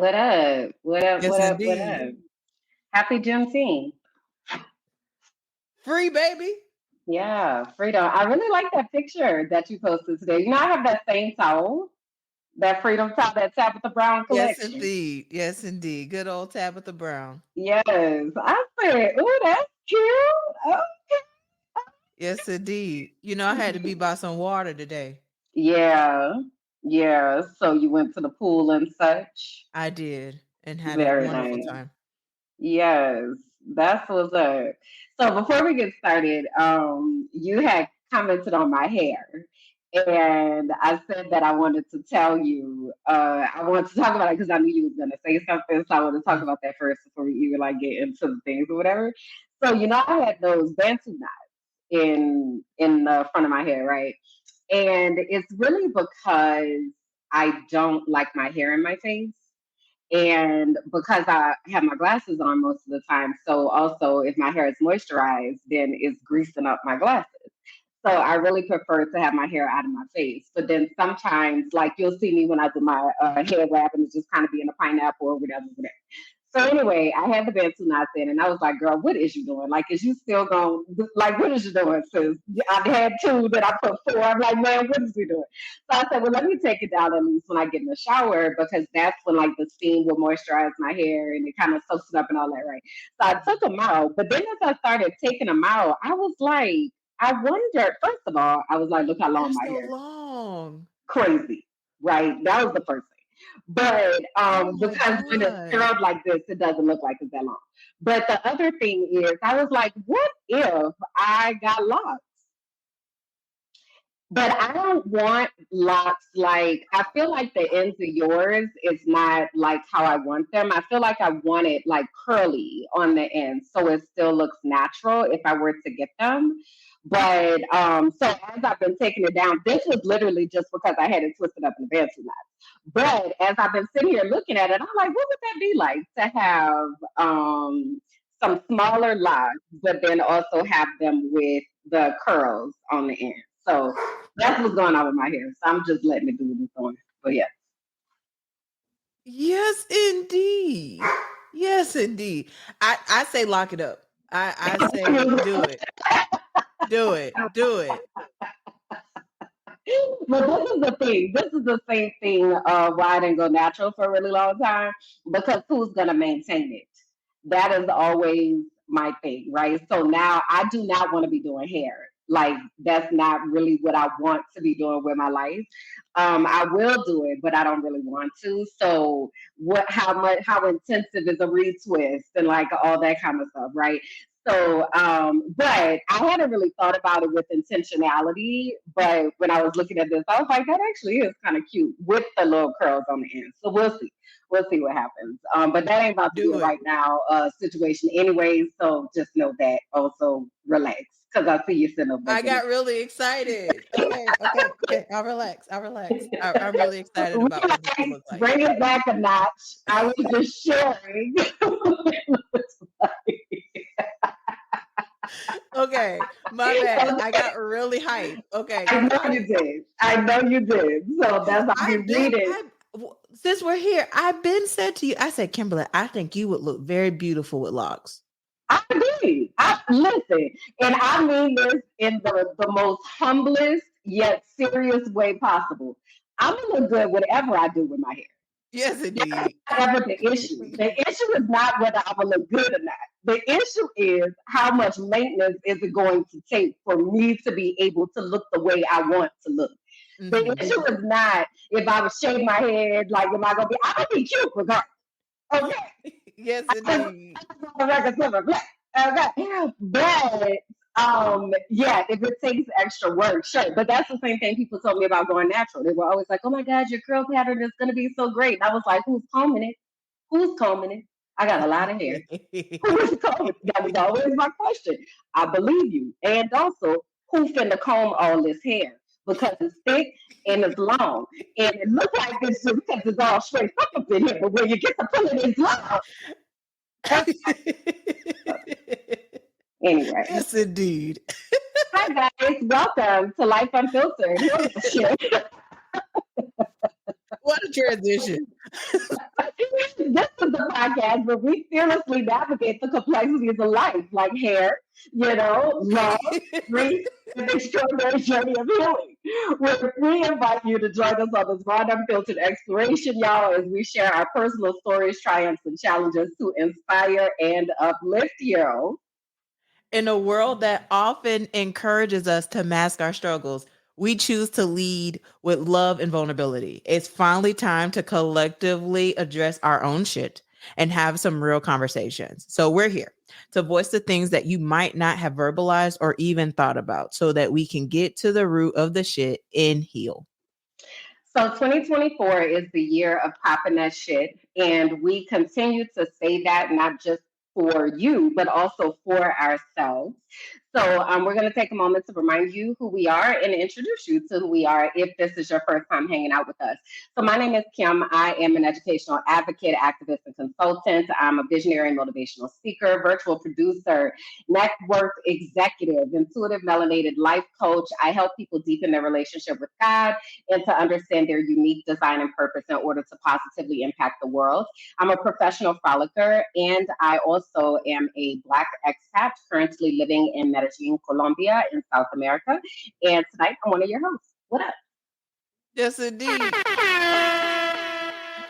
What up? What up? Yes, What up? What indeed. up? Happy Juneteenth. Free baby. Yeah, freedom. I really like that picture that you posted today. You know, I have that same towel, that freedom towel, that Tabitha Brown Yes, collection. indeed. Yes, indeed. Good old Tabitha Brown. Yes. I said, oh, that's cute. Yes, indeed. I had to be by some water today. Yeah. Yeah. So you went to the pool and such. I did and had a Very wonderful nice. time. Yes, that's what's up. So before we get started, you had commented on my hair, and I said that I wanted to tell you, I wanted to talk about it because I knew you was gonna say something, so I want to talk Mm. about that first before we even like get into the things or whatever. So I had those Bantu knots in the front of my hair, right? And it's really because I don't like my hair in my face. And because I have my glasses on most of the time, so also if my hair is moisturized, then it's greasing up my glasses. So I really prefer to have my hair out of my face. But then sometimes, like you'll see me when I do my hair wrap and it's just kind of being a pineapple or whatever, whatever. So anyway, I had the Bantu knots in, and I was like, "Girl, what is you doing? Like, is you still going? Like, what is you doing?" Sis? I had two, then I put four. I'm like, "Man, what is we doing?" So I said, "Well, let me take it down at least when I get in the shower because that's when like the steam will moisturize my hair and it kind of soaks it up and all that, right?" So I took them out, but then as I started taking them out, I was like, I wondered. First of all, I was like, "Look how long That's my so hair is." long. Crazy, right? That was the first thing. But Oh my because when it's God. curled like this, it doesn't look like it's that long. But the other thing is, I was like, what if I got locks? But I don't want locks like I feel like the ends of yours is not like how I want them. I feel like I want it like curly on the end so it still looks natural if I were to get them. But so as I've been taking it down, this was literally just because I had it twisted up in the bed too much. But as I've been sitting here looking at it, I'm like, what would that be like to have some smaller locks, but then also have them with the curls on the end. So that's what's going on with my hair. So I'm just letting it do what it's doing. But yeah. Yes, indeed. Yes, indeed. I say lock it up. I say do it. Do it. Do it. But this is the thing. This is the same thing why I didn't go natural for a really long time because who's gonna maintain it? That is always my thing, right? So now I do not want to be doing hair. Like that's not really what I want to be doing with my life. I will do it, but I don't really want to. So what? How intensive is a retwist and like all that kind of stuff, right? So, but I hadn't really thought about it with intentionality. But when I was looking at this, I was like, that actually is kind of cute with the little curls on the end. So we'll see. We'll see what happens. But that ain't about to be Do a it. right now situation anyway. So just know that. Also relax because I see you sitting up I looking got really excited. Okay, okay, okay. I'll relax. I'll relax. I'm really excited about what this will Relax, look like. bring it back a notch. I was just sharing. Okay, my bad. I got really hyped. Okay, I because know you did. I know you did. So that's I'll be I've been reading. since we're here, I've been said to you. I said, Kimberly, I think you would look very beautiful with locks. I agree. I listen, and I mean this in the most humblest yet serious way possible. I'm gonna look good whatever I do with my hair. Yes, indeed. That's not ever the issue. The issue is not whether I'm gonna look good or not. The issue is how much maintenance is it going to take for me to be able to look the way I want to look. The Hmm. issue is not if I would shave my head, like am I gonna be I'm gonna be cute regardless. Okay. Yes, indeed. The record silver black. Okay. But yeah, if it takes extra work, sure. But that's the same thing people told me about going natural. They were always like, oh my God, your curl pattern is gonna be so great. And I was like, who's combing it? Who's combing it? I got a lot of hair. Who is combing? That was always my question. I believe you. And also, who finna comb all this hair? Because it's thick and it's long. And it looks like it's just because it's all straight up in here. But when you get to pull it, it's long. Anyway. Yes, indeed. Hi guys, welcome to Life Unfiltered. Here's the shit. What a transition. This is the podcast where we fearlessly navigate the complexities of life, like hair, love, grief, and the extraordinary journey of healing. We invite you to join us on this raw, unfiltered exploration, y'all, as we share our personal stories, triumphs, and challenges to inspire and uplift you. In a world that often encourages us to mask our struggles, we choose to lead with love and vulnerability. It's finally time to collectively address our own shit and have some real conversations. So we're here to voice the things that you might not have verbalized or even thought about so that we can get to the root of the shit and heal. So 2024 is the year of popping that shit. And we continue to say that not just for you, but also for ourselves. So we're going to take a moment to remind you who we are and introduce you to who we are if this is your first time hanging out with us. So my name is Kim. I am an educational advocate, activist, and consultant. I'm a visionary and motivational speaker, virtual producer, network executive, intuitive melanated life coach. I help people deepen their relationship with God and to understand their unique design and purpose in order to positively impact the world. I'm a professional frolicker, and I also am a Black expat currently living in Medellin, Colombia, in South America. And tonight, I'm one of your hosts. What up? Yes, indeed.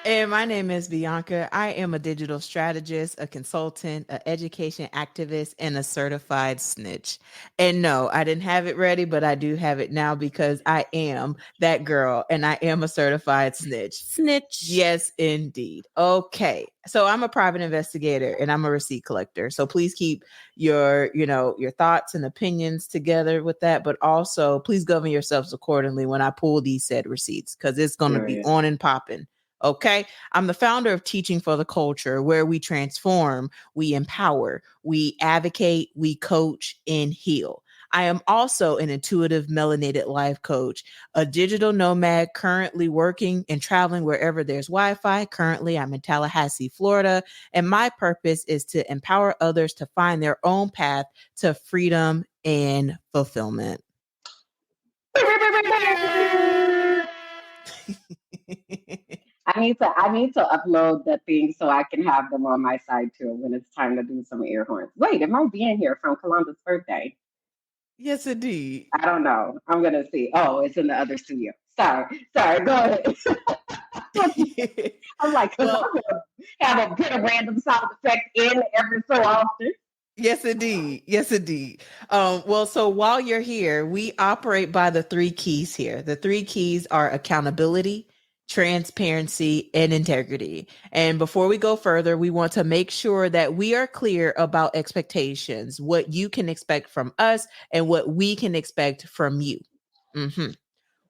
And my name is Bianca. I am a digital strategist, a consultant, an education activist, and a certified snitch. And no, I didn't have it ready, but I do have it now because I am that girl and I am a certified snitch. Snitch. Yes, indeed. Okay. So I'm a private investigator and I'm a receipt collector. So please keep your thoughts and opinions together with that, but also please govern yourselves accordingly when I pull these said receipts because it's going to be on and popping. Okay. I'm the founder of Teaching for the Culture, where we transform, we empower, we advocate, we coach, and heal. I am also an intuitive melanated life coach, a digital nomad currently working and traveling wherever there's Wi Fi. Currently, I'm in Tallahassee, Florida, and my purpose is to empower others to find their own path to freedom and fulfillment. I need to upload the thing so I can have them on my side too when it's time to do some air horns. Wait, it might be in here from Columbus' birthday. Yes, indeed. I don't know. I'm gonna see. Oh, it's in the other studio. Sorry. Go ahead. I'm like, because Well, I'm gonna have a bit of random sound effect in every so often. yes, indeed. Yes, indeed. Well, so while you're here, we operate by the three keys here. The three keys are accountability, transparency, and integrity. And before we go further, we want to make sure that we are clear about expectations, what you can expect from us and what we can expect from you. Mhm.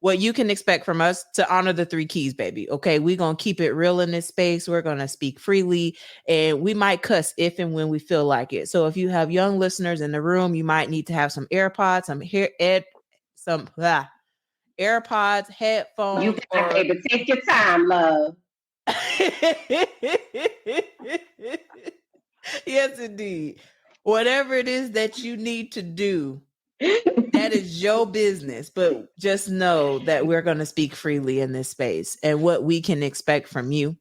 What you can expect from us to honor the three keys, baby. Okay. We're going to keep it real in this space. We're going to speak freely and we might cuss if and when we feel like it. So if you have young listeners in the room, you might need to have some AirPods, AirPods, You headphones, got or baby. Take your time, love. yes, indeed. Whatever it is that you need to do, that is your business, but just know that we're going to speak freely in this space and what we can expect from you.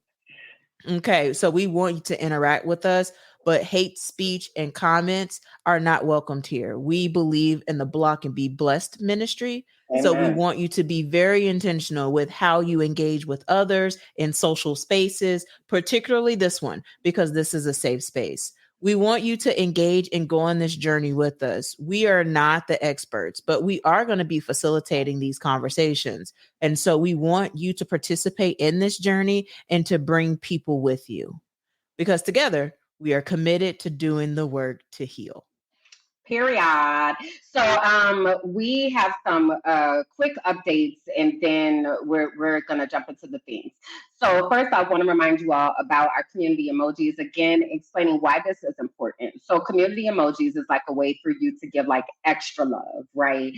Okay, so we want you to interact with us, but hate speech and comments are not welcomed here. We believe in the Block and Be Blessed ministry. So we Amen. want you to be very intentional with how you engage with others in social spaces, particularly this one, because this is a safe space. We want you to engage and go on this journey with us. We are not the experts, but we are going to be facilitating these conversations. And so we want you to participate in this journey and to bring people with you because together we are committed to doing the work to heal. Period. So we have some quick updates, and then we're gonna jump into the themes. So first, I want to remind you all about our community emojis. Again, explaining why this is important. So community emojis is like a way for you to give like extra love, right?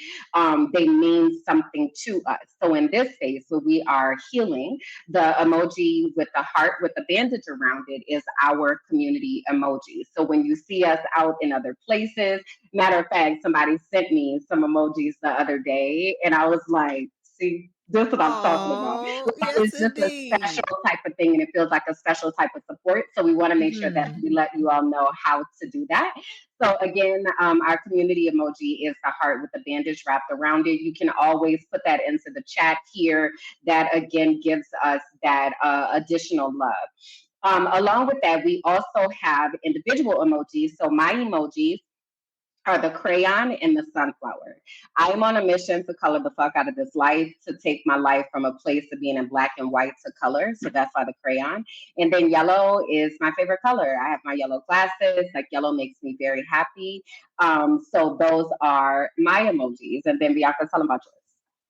They mean something to us. So in this space, where we are healing, the emoji with the heart with the bandage around it is our community emoji. So when you see us out in other places, matter of fact, somebody sent me some emojis the other day, and I was like, see, That's what I'm talking about. Oh, Love yes, is just a special indeed. type of thing, and it feels like a special type of support. So we want to make sure that Hmm. we let you all know how to do that. So again, our community emoji is the heart with the bandage wrapped around it. You can always put that into the chat here. That again gives us that additional love. Along with that, we also have individual emojis. So my emojis are the crayon and the sunflower. I'm on a mission to color the fuck out of this life, to take my life from a place of being in black and white to color. So that's why the crayon. And then yellow is my favorite color. I have my yellow glasses. Like yellow makes me very happy. So those are my emojis. And then Bianca, tell them about yours.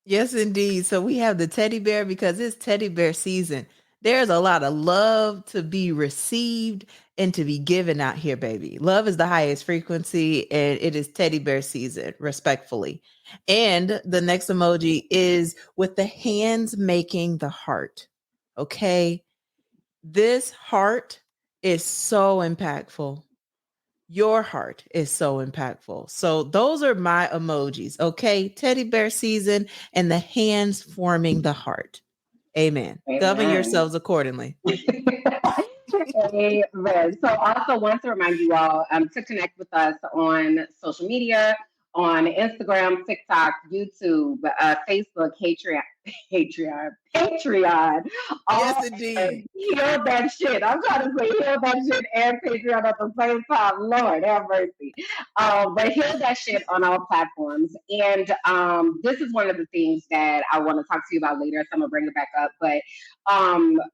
Yes, indeed. So we have the teddy bear because it's teddy bear season. There's a lot of love to be received and to be given out here, baby. Love is the highest frequency, and it is teddy bear season, respectfully. And the next emoji is with the hands making the heart. Okay. This heart is so impactful. Your heart is so impactful. So those are my emojis. Okay. Teddy bear season and the hands forming the heart. Amen. Govern Amen. yourselves accordingly. Amen. So also want to remind you all to connect with us on social media, on Instagram, TikTok, YouTube, Facebook, Patreon, Yes, all indeed. heal that shit. I'm trying to say heal that shit and Patreon at the same time. Lord have mercy. But heal that shit on all platforms. And this is one of the things that I want to talk to you about later. So I'm gonna bring it back up. But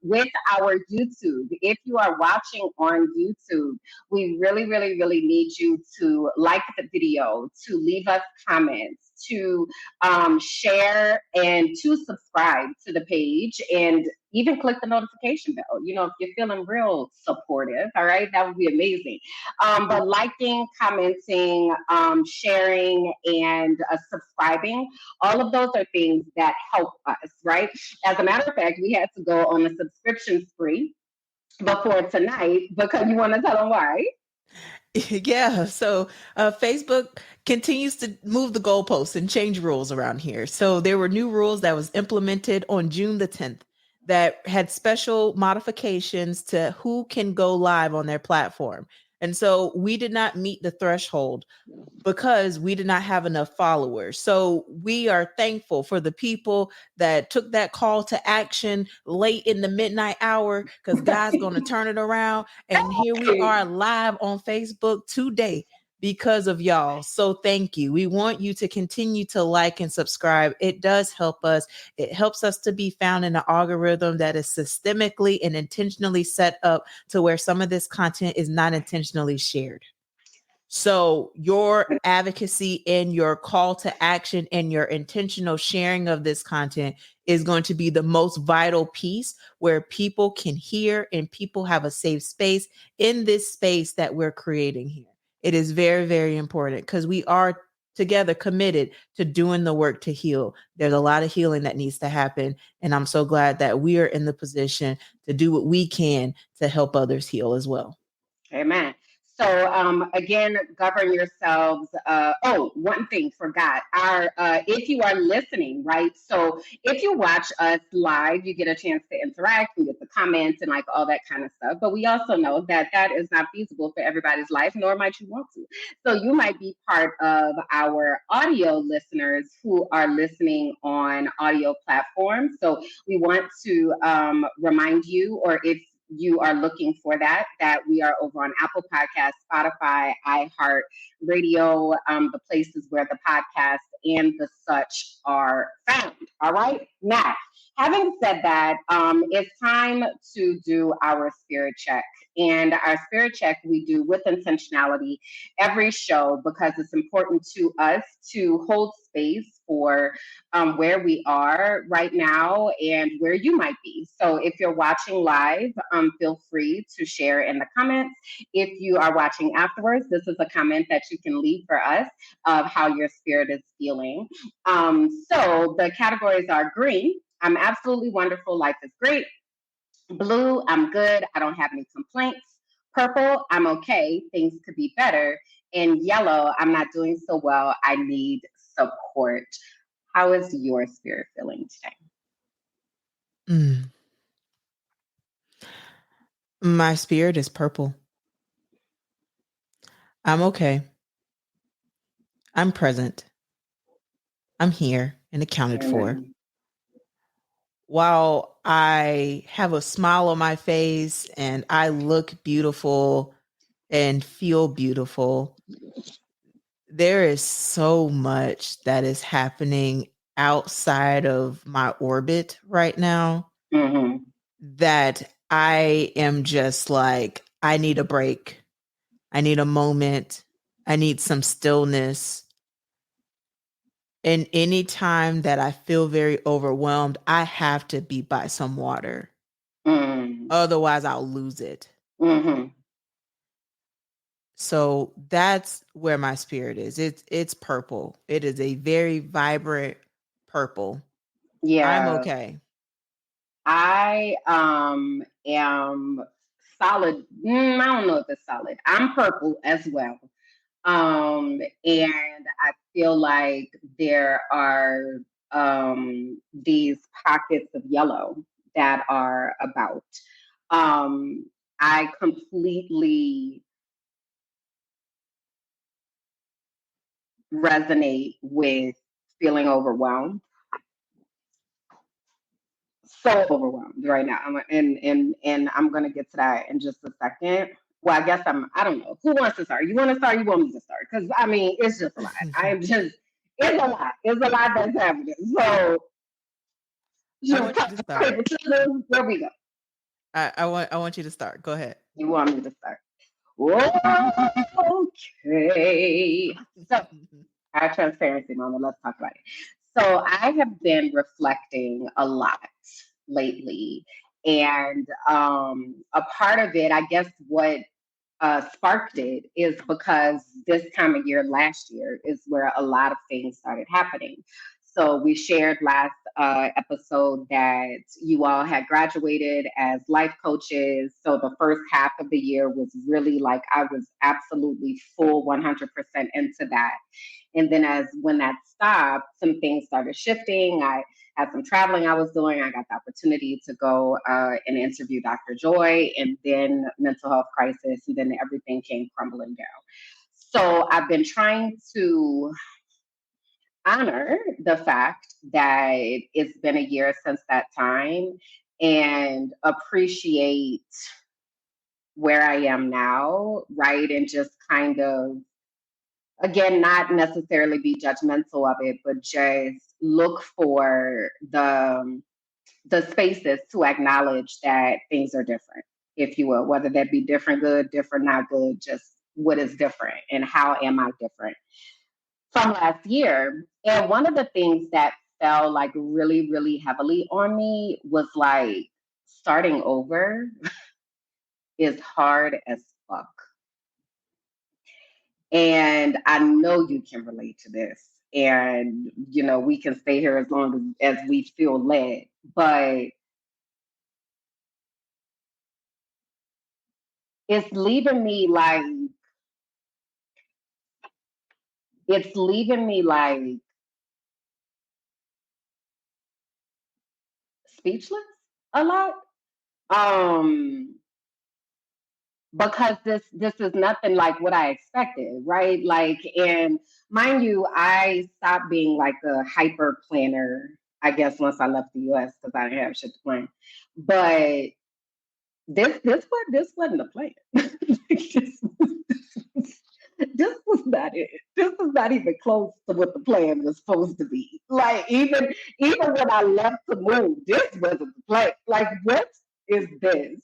with our YouTube, if you are watching on YouTube, we really, really, really need you to like the video, to leave us comments, to share, and to subscribe to the page, and even click the notification bell. You know, if you're feeling real supportive, all right, that would be amazing. But liking, commenting, sharing, and subscribing, all of those are things that help us, right? As a matter of fact, we had to go on a subscription spree before tonight because you want to tell them why. Yeah. So Facebook continues to move the goalposts and change rules around here. So there were new rules that was implemented on June the 10th that had special modifications to who can go live on their platform. And so we did not meet the threshold because we did not have enough followers. So we are thankful for the people that took that call to action late in the midnight hour because God's going to turn it around. And here we are live on Facebook today because of y'all. So thank you. We want you to continue to like and subscribe. It does help us. It helps us to be found in an algorithm that is systemically and intentionally set up to where some of this content is not intentionally shared. So, your advocacy and your call to action and your intentional sharing of this content is going to be the most vital piece where people can hear and people have a safe space in this space that we're creating here. It is very, very important because we are together committed to doing the work to heal. There's a lot of healing that needs to happen. And I'm so glad that we are in the position to do what we can to help others heal as well. Amen. So again, govern yourselves. One thing forgot. Our if you are listening, right? So if you watch us live, you get a chance to interact, you get the comments and like all that kind of stuff. But we also know that that is not feasible for everybody's life, nor might you want to. So you might be part of our audio listeners who are listening on audio platforms. So we want to remind you, or if you are looking for that, that we are over on Apple Podcasts, Spotify, iHeart Radio, the places where the podcast and the such are found. All right. Now, having said that, it's time to do our spirit check. And our spirit check we do with intentionality every show because it's important to us to hold space for where we are right now and where you might be. So if you're watching live, feel free to share in the comments. If you are watching afterwards, this is a comment that you can leave for us of how your spirit is feeling. So the categories are green. I'm absolutely wonderful. Life is great. Blue, I'm good. I don't have any complaints. Purple, I'm okay. Things could be better. And yellow, I'm not doing so well. I need support. How is your spirit feeling today? Mm. My spirit is purple. I'm okay. I'm present. I'm here and accounted for. Amen. While I have a smile on my face and I look beautiful and feel beautiful, there is so much that is happening outside of my orbit right now Mm-hmm. that I am just like, I need a break. I need a moment. I need some stillness. And anytime that I feel very overwhelmed, I have to be by some water. Mm-hmm. Otherwise, I'll lose it. Mm-hmm. So that's where my spirit is. It's purple. It is a very vibrant purple. I'm Yeah. okay. I am solid. I don't know if it's solid. I'm purple as well. And I feel like there are these pockets of yellow that are about. Um, I completely resonate with feeling overwhelmed. So overwhelmed right now. And I'm gonna get to that in just a second. Well, I guess I don't know. Who wants to start? You want to start? You want me to start? Because I mean, it's just a lot. I am just it's a lot. It's a lot that's happening. So I should we want you talk to about paper start. scissors? Where we go? I want you to start. Go ahead. You want me to start? Okay. So our transparency moment. Let's talk about it. So I have been reflecting a lot lately, and a part of it, I guess, what sparked it is because this time of year last year is where a lot of things started happening. So we shared last episode that you all had graduated as life coaches. So the first half of the year was really like I was absolutely full 100% into that. And then as when that stopped, some things started shifting. I had some traveling I was doing. I got the opportunity to go and interview Dr. Joy, and then mental health crisis, and then everything came crumbling down. So I've been trying to honor the fact that it's been a year since that time and appreciate where I am now, right? And just kind of again, not necessarily be judgmental of it, but just look for the spaces to acknowledge that things are different, if you will, whether that be different, good, different, not good, just what is different and how am I different from last year. And one of the things that fell like really, really heavily on me was like starting over is hard as fuck. And I know you can relate to this. And, you know, we can stay here as long as we feel led. But it's leaving me like, it's leaving me like speechless a lot. Um, because this is nothing like what I expected, right? Like, and mind you, I stopped being like a hyper planner, I guess, once I left the US because I didn't have shit to plan. But this wasn't a plan. this, this was not it. This was not even close to what the plan was supposed to be. Like even when I left to move, this wasn't the plan. Like what is this?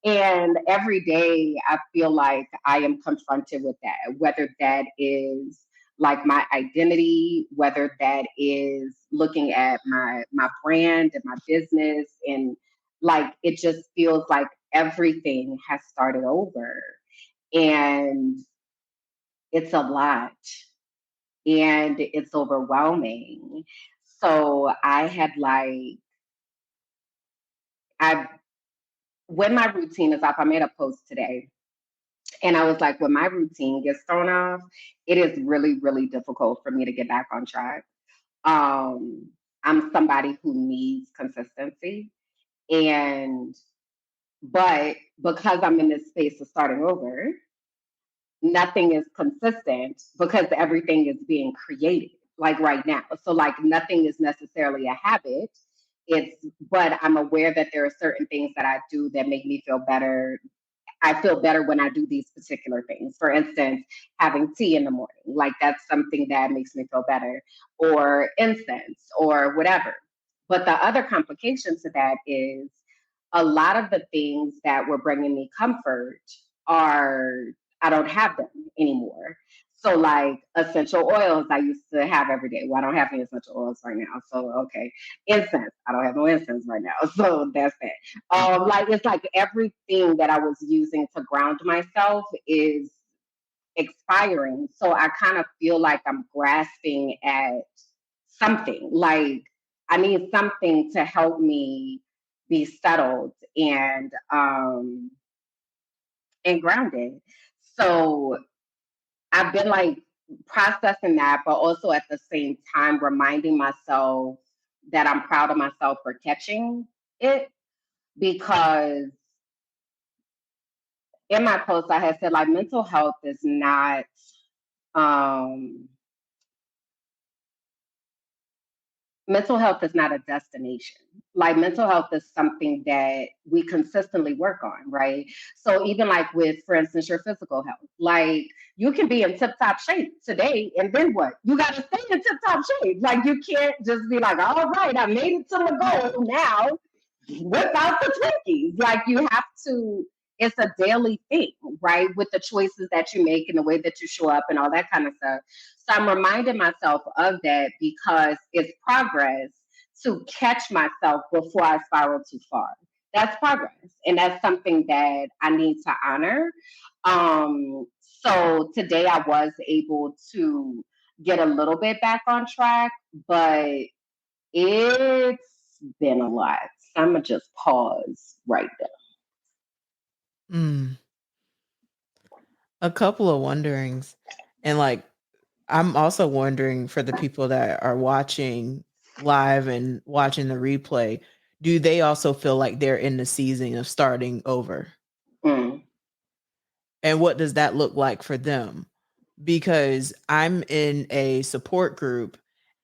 And every day I feel like I am confronted with that, whether that is like my identity, whether that is looking at my brand and my business, and like it just feels like everything has started over. And it's a lot and it's overwhelming. So I had like I when my routine is off, I made a post today and I was like, when my routine gets thrown off, it is really, really difficult for me to get back on track. Um, I'm somebody who needs consistency. And but because I'm in this space of starting over, nothing is consistent because everything is being created like right now. So like nothing is necessarily a habit. It's but I'm aware that there are certain things that I do that make me feel better. I feel better when I do these particular things. For instance, having tea in the morning, like that's something that makes me feel better, or incense, or whatever. But the other complication to that is a lot of the things that were bringing me comfort are, I don't have them anymore. So, like essential oils, I used to have every day. Well, I don't have any essential oils right now. So, okay. Incense, I don't have no incense right now. So, that's that. Like it's like everything that I was using to ground myself is expiring. So I kind of feel like I'm grasping at something. Like I need something to help me be settled and grounded. So I've been like processing that, but also at the same time reminding myself that I'm proud of myself for catching it because in my post I had said like um mental health is not a destination. Like mental health is something that we consistently work on, right? So even like with, for instance, your physical health, like you can be in tip top shape today, and then what? You got to stay in tip top shape. Like you can't just be like, all right, I made it to my goal now. Whip out the Twinkies. Like you have to. It's a daily thing, right? With the choices that you make and the way that you show up and all that kind of stuff. So I'm reminding myself of that because it's progress to catch myself before I spiral too far. That's progress. And that's something that I need to honor. So today I was able to get a little bit back on track, but it's been a lot. So I'm going to just pause right there. Mm, a couple of wonderings. And like, I'm also wondering for the people that are watching live and watching the replay, do they also feel like they're in the season of starting over? Mm, And what does that look like for them? Because I'm in a support group,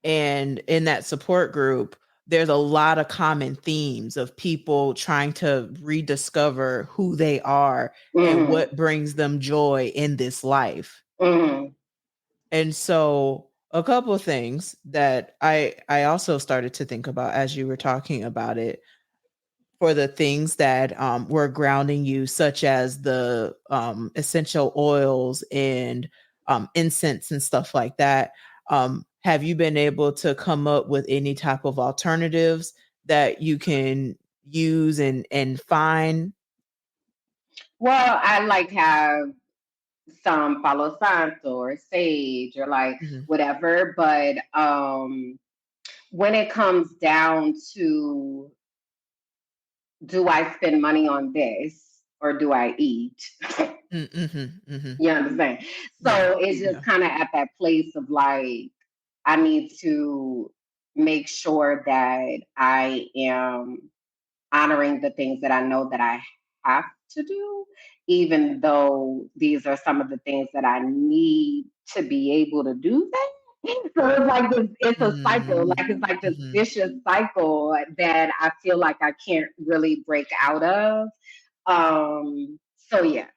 and in that support group, there's a lot of common themes of people trying to rediscover who they are and mm, what brings them joy in this life. mm, And so a couple of things that I also started to think about as you were talking about it, for the things that were grounding you, such as the essential oils and incense and stuff like that. Have you been able to come up with any type of alternatives that you can use and find? well, I like have some Palo Santo or sage or like Mhm. whatever, but when it comes down to do I spend money on this or do I eat? Mhm, mhm. You understand? Yeah, So it's just yeah. kind of at that place of like, I need to make sure that I am honoring the things that I know that I have to do, even though these are some of the things that I need to be able to do that. So it's like this, it's a cycle, like it's Mm, like this mhm, vicious cycle that I feel like I can't really break out of. So yeah.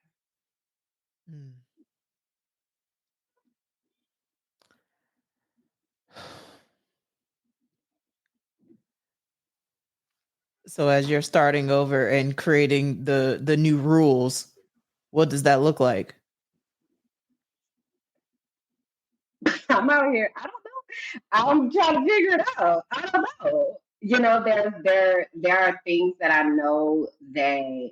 mm. So as you're starting over and creating the new rules, what does that look like? I'm out here. I don't know. I'm trying to figure it out. I don't know. You know, there are things that I know that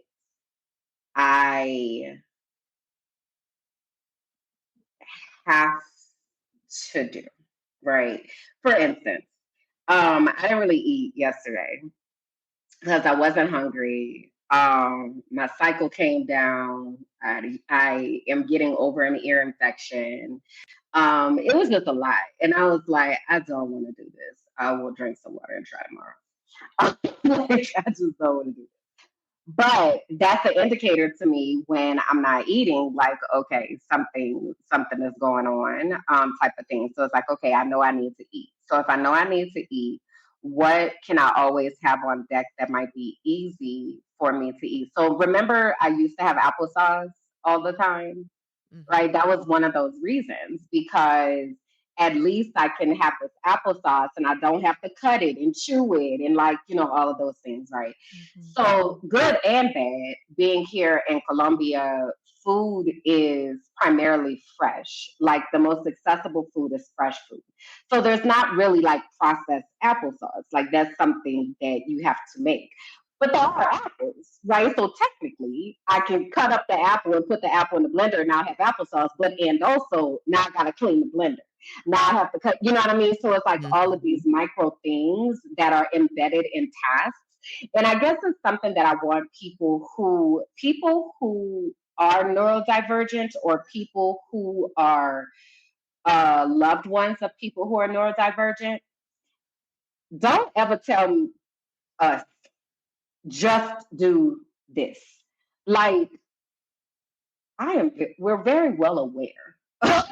I have to do, right? For instance, I didn't really eat yesterday because I wasn't hungry. My cycle came down. I am getting over an ear infection. It was just a lot. And I was like, I don't want to do this. I will drink some water and try tomorrow. Like, I just don't want to do. But that's an indicator to me when I'm not eating, like, okay, something is going on, type of thing. So it's like, okay, I know I need to eat. So if I know I need to eat, what can I always have on deck that might be easy for me to eat? So remember, I used to have applesauce all the time, Mm-hmm. right? That was one of those reasons because at least I can have this applesauce and I don't have to cut it and chew it and, like, all of those things, right? Mm-hmm. So good and bad, being here in Colombia, food is primarily fresh. Like the most accessible food is fresh food. So there's not really like processed applesauce. Like that's something that you have to make. But there are apples, right? So technically, I can cut up the apple and put the apple in the blender, and now I have applesauce. But and also now I gotta clean the blender. Now I have to cut. You know what I mean? So it's like all of Mm-hmm. these micro things that are embedded in tasks. And I guess it's something that I want people who are neurodivergent or people who are loved ones of people who are neurodivergent. Don't ever tell us just do this. Like we're very well aware of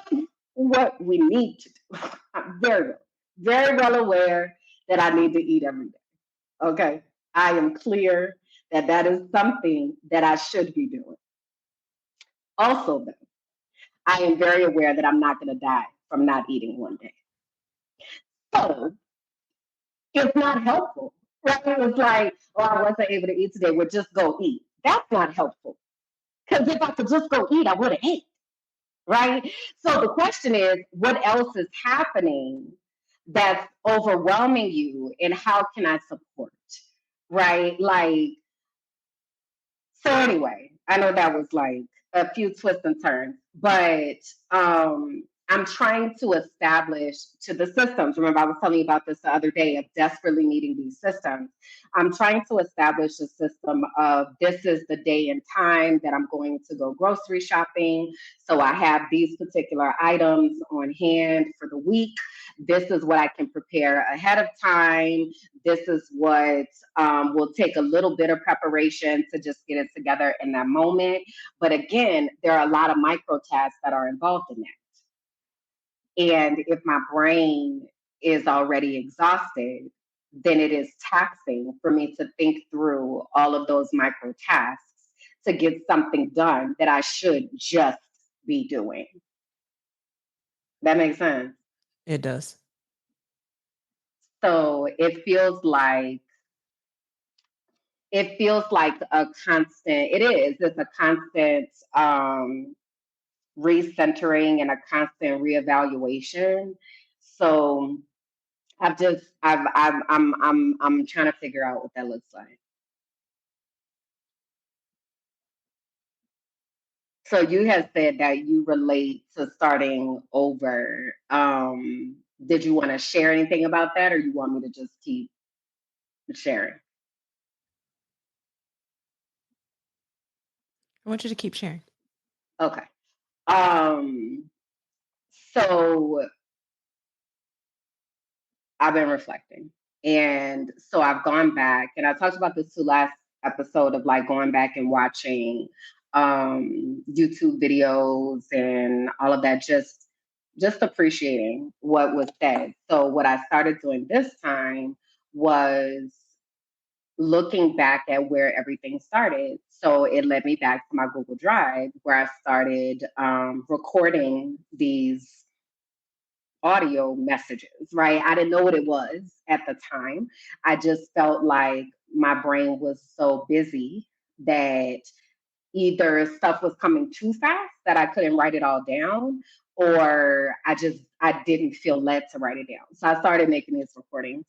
what we need to do. I'm very well aware that I need to eat every day. Okay, I am clear that that is something that I should be doing. Also, though, I am very aware that I'm not going to die from not eating one day. So it's not helpful. Right? It's like, oh, I wasn't able to eat today. Well, just go eat. That's not helpful. Because if I could just go eat, I would have ate. Right? So the question is, what else is happening that's overwhelming you, and how can I support? Right? Like, so anyway, I know that was like a few twists and turns, but I'm trying to establish to the systems. Remember, I was telling you about this the other day of desperately needing these systems. I'm trying to establish a system of this is the day and time that I'm going to go grocery shopping. So I have these particular items on hand for the week. This is what I can prepare ahead of time. This is what will take a little bit of preparation to just get it together in that moment. But again, there are a lot of micro tasks that are involved in that. And if my brain is already exhausted, then it is taxing for me to think through all of those micro tasks to get something done that I should just be doing. That makes sense. It does. So it feels like a constant, it is, it's a constant recentering and a constant reevaluation. So I'm trying to figure out what that looks like. So you have said that you relate to starting over. Did you want to share anything about that, or you want me to just keep sharing? I want you to keep sharing. Okay. Um, so I've been reflecting. And so I've gone back, and I talked about this too last episode of like going back and watching YouTube videos and all of that, just appreciating what was said. So what I started doing this time was looking back at where everything started. So it led me back to my Google Drive where I started recording these audio messages, right? I didn't know what it was at the time. I just felt like my brain was so busy that either stuff was coming too fast that I couldn't write it all down, or I didn't feel led to write it down. So I started making these recordings.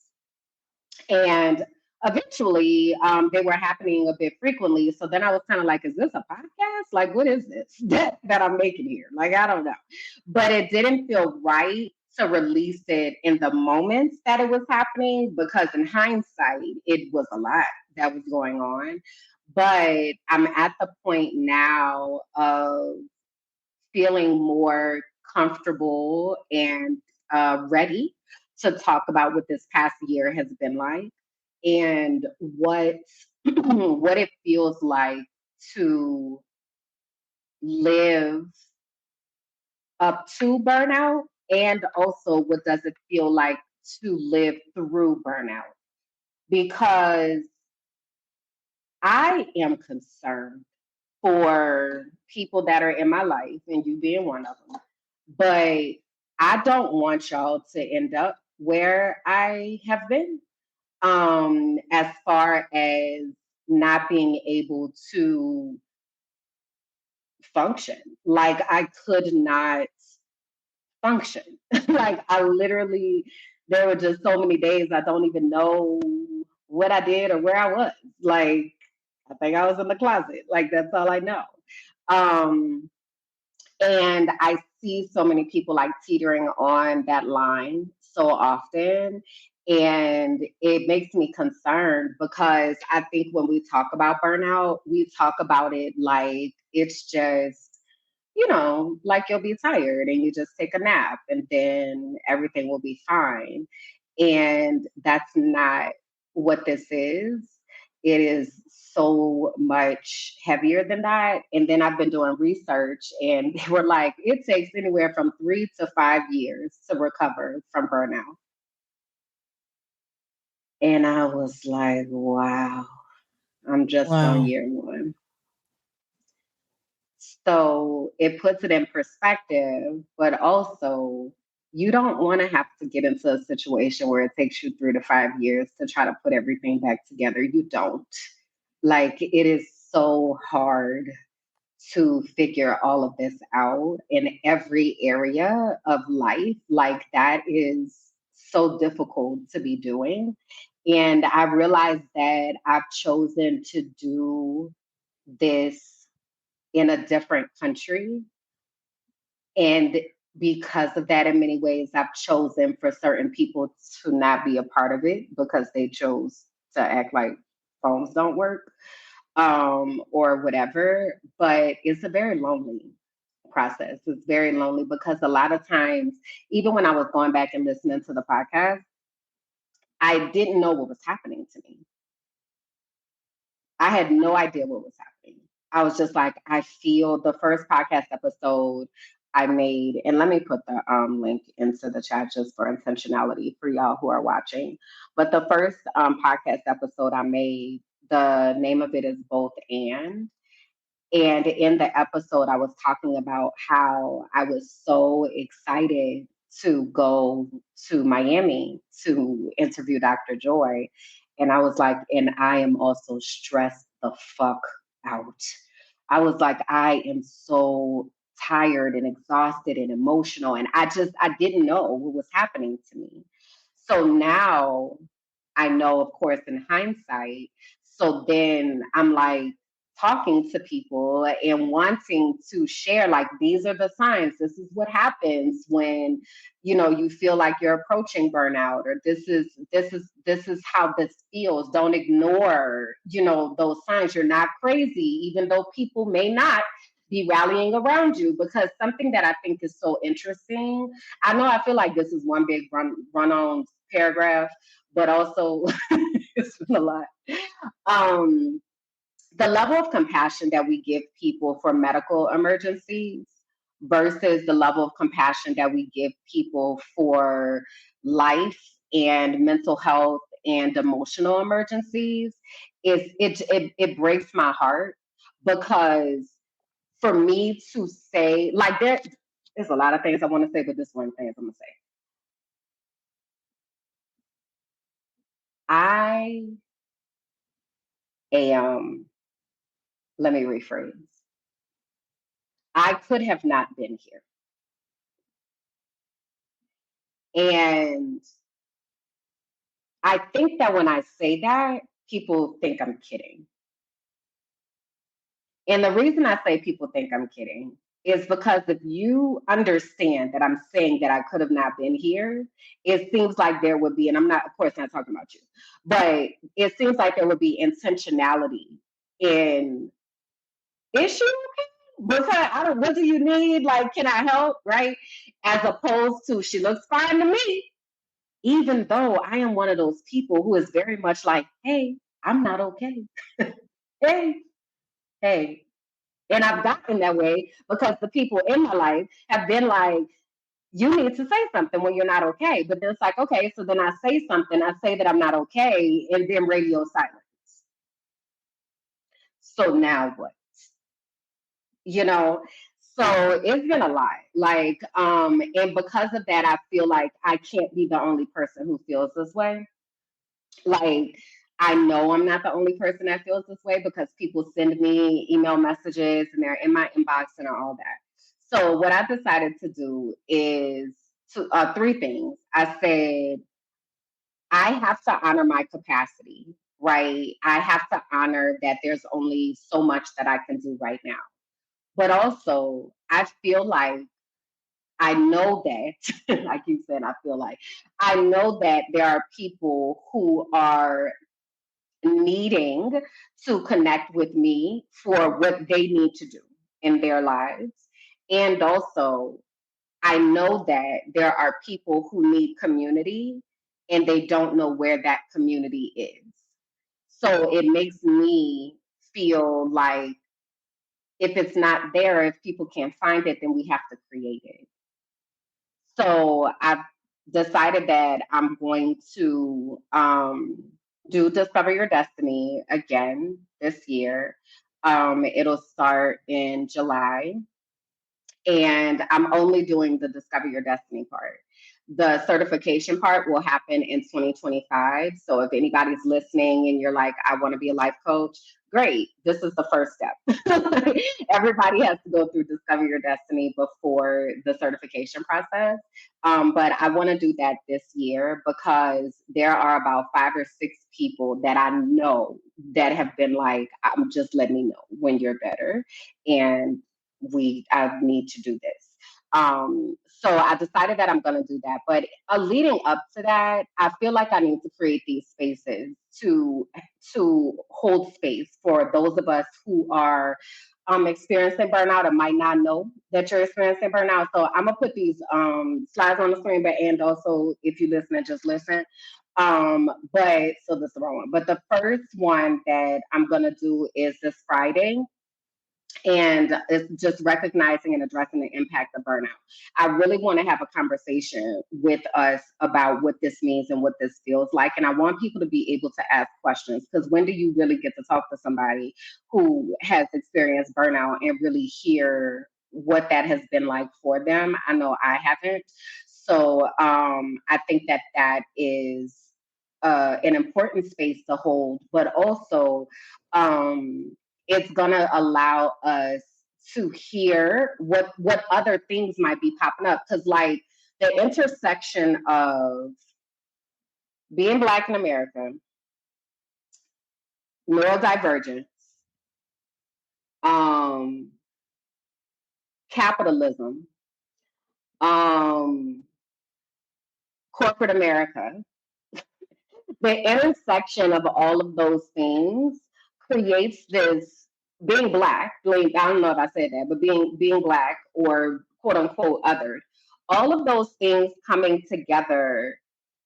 And eventually, they were happening a bit frequently. So then I was kind of like, is this a podcast? Like, what is this that I'm making here? Like, I don't know. But it didn't feel right to release it in the moments that it was happening because, in hindsight, it was a lot that was going on. But I'm at the point now of feeling more comfortable and ready to talk about what this past year has been like. and what what it feels like to live up to burnout, and also what does it feel like to live through burnout, because I am concerned for people that are in my life, and you being one of them. But I don't want y'all to end up where I have been, as far as not being able to function. Like, I could not function. Like, I literally, there were just so many days I don't even know what I did or where I was. Like, I think I was in the closet. Like, that's all I know. Um, and I see so many people like teetering on that line so often. And it makes me concerned, because I think when we talk about burnout, we talk about it like it's just, like you'll be tired and you just take a nap and then everything will be fine. And that's not what this is. It is so much heavier than that. And then I've been doing research, and they were like, it takes anywhere from 3 to 5 years to recover from burnout. And I was like, wow, I'm just on Wow. year one. So it puts it in perspective, but also you don't want to have to get into a situation where it takes you 3 to 5 years to try to put everything back together. You don't. Like, it is so hard to figure all of this out in every area of life. Like, that is so difficult to be doing. And I realized that I've chosen to do this in a different country. And because of that, in many ways, I've chosen for certain people to not be a part of it because they chose to act like phones don't work, or whatever. But it's a very lonely process. It's very lonely because a lot of times, even when I was going back and listening to the podcast, I didn't know what was happening to me. I had no idea what was happening. I was just like, I feel the first podcast episode I made, and let me put the link into the chat just for intentionality for y'all who are watching. But the first podcast episode I made, the name of it is Both and in the episode, I was talking about how I was so excited to go to Miami to interview Dr. Joy. And I was like, and I am also stressed the fuck out. I was like, I am so tired and exhausted and emotional. And I didn't know what was happening to me. So now I know, of course, in hindsight. So then I'm like, talking to people and wanting to share, like, these are the signs, this is what happens when you feel like you're approaching burnout, or this is how this feels. Don't ignore those signs. You're not crazy, even though people may not be rallying around you. Because something that I think is so interesting, I know I feel like this is one big run on paragraph, but also it's been a lot. um the level of compassion that we give people for medical emergencies versus the level of compassion that we give people for life and mental health and emotional emergencies it breaks my heart. Because for me to say, like, there's a lot of things I want to say, but this one thing I'm gonna say, I am, let me rephrase, I could have not been here. And I think that when I say that, people think I'm kidding. And the reason I say people think I'm kidding is because if you understand that I'm saying that I could have not been here, it seems like there would be, and I'm not, of course, not talking about you, but it seems like there would be intentionality in issue. Because I don't, what do you need? Like, can I help? Right? As opposed to, she looks fine to me. even though I am one of those people who is very much like, hey, I'm not okay. Hey, hey. And I've gotten that way because the people in my life have been like, you need to say something when you're not okay. But then it's like, okay, so then I say something, I say that I'm not okay, and then radio silence. So now what? You know? So it's been a lot. Like, and because of that, I feel like I can't be the only person who feels this way. Like, I know I'm not the only person that feels this way because people send me email messages and they're in my inbox and all that. So what I decided to do is three things. I said I have to honor my capacity, right? I have to honor that there's only so much that I can do right now. But also, I feel like I know that, like you said, I feel like I know that there are people who are needing to connect with me for what they need to do in their lives. And also, I know that there are people who need community and they don't know where that community is. So it makes me feel like if it's not there, if people can't find it, then we have to create it. So I've decided that I'm going to do Discover Your Destiny again this year. It'll start in July, and I'm only doing the Discover Your Destiny part. The certification part will happen in 2025. So if anybody's listening and you're like, I want to be a life coach, great. This is the first step. Everybody has to go through Discover Your Destiny before the certification process. But I want to do that this year because there are about 5 or 6 people that I know that have been like, I'm just letting me know when you're better. And I need to do this. So I decided that I'm going to do that. But leading up to that, I feel like I need to create these spaces to hold space for those of us who are experiencing burnout and might not know that you're experiencing burnout. So I'm gonna put these slides on the screen, but and also if you listen, just listen. But so this is the wrong one. But the first one that I'm gonna do is this Friday, and it's just recognizing and addressing the impact of burnout. I really want to have a conversation with us about what this means and what this feels like. And I want people to be able to ask questions because when do you really get to talk to somebody who has experienced burnout and really hear what that has been like for them? I know I haven't. So I think that that is an important space to hold, but also it's gonna allow us to hear what other things might be popping up. Because like the intersection of being Black in America, neurodivergence, um, capitalism, um, corporate America, the intersection of all of those things creates this being Black, like, I don't know if I said that, but being Black or quote unquote othered, all of those things coming together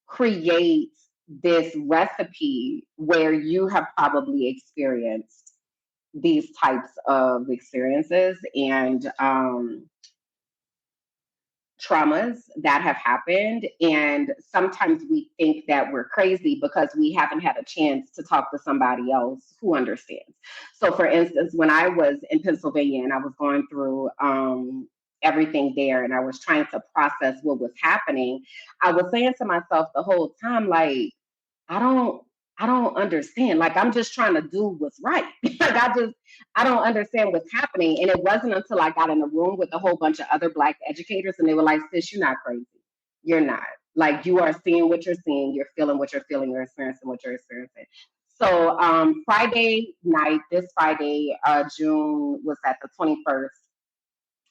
creates this recipe where you have probably experienced these types of experiences and traumas that have happened. And sometimes we think that we're crazy because we haven't had a chance to talk to somebody else who understands. So, for instance, when I was in Pennsylvania and I was going through everything there and I was trying to process what was happening, I was saying to myself the whole time, like, I don't I don't understand. Like I'm just trying to do what's right. Like I don't understand what's happening. And it wasn't until I got in a room with a whole bunch of other Black educators and they were like, sis, you're not crazy. You're not. Like you are seeing what you're seeing, you're feeling what you're feeling, you're experiencing what you're experiencing. So Friday night, this Friday, June was at the 21st,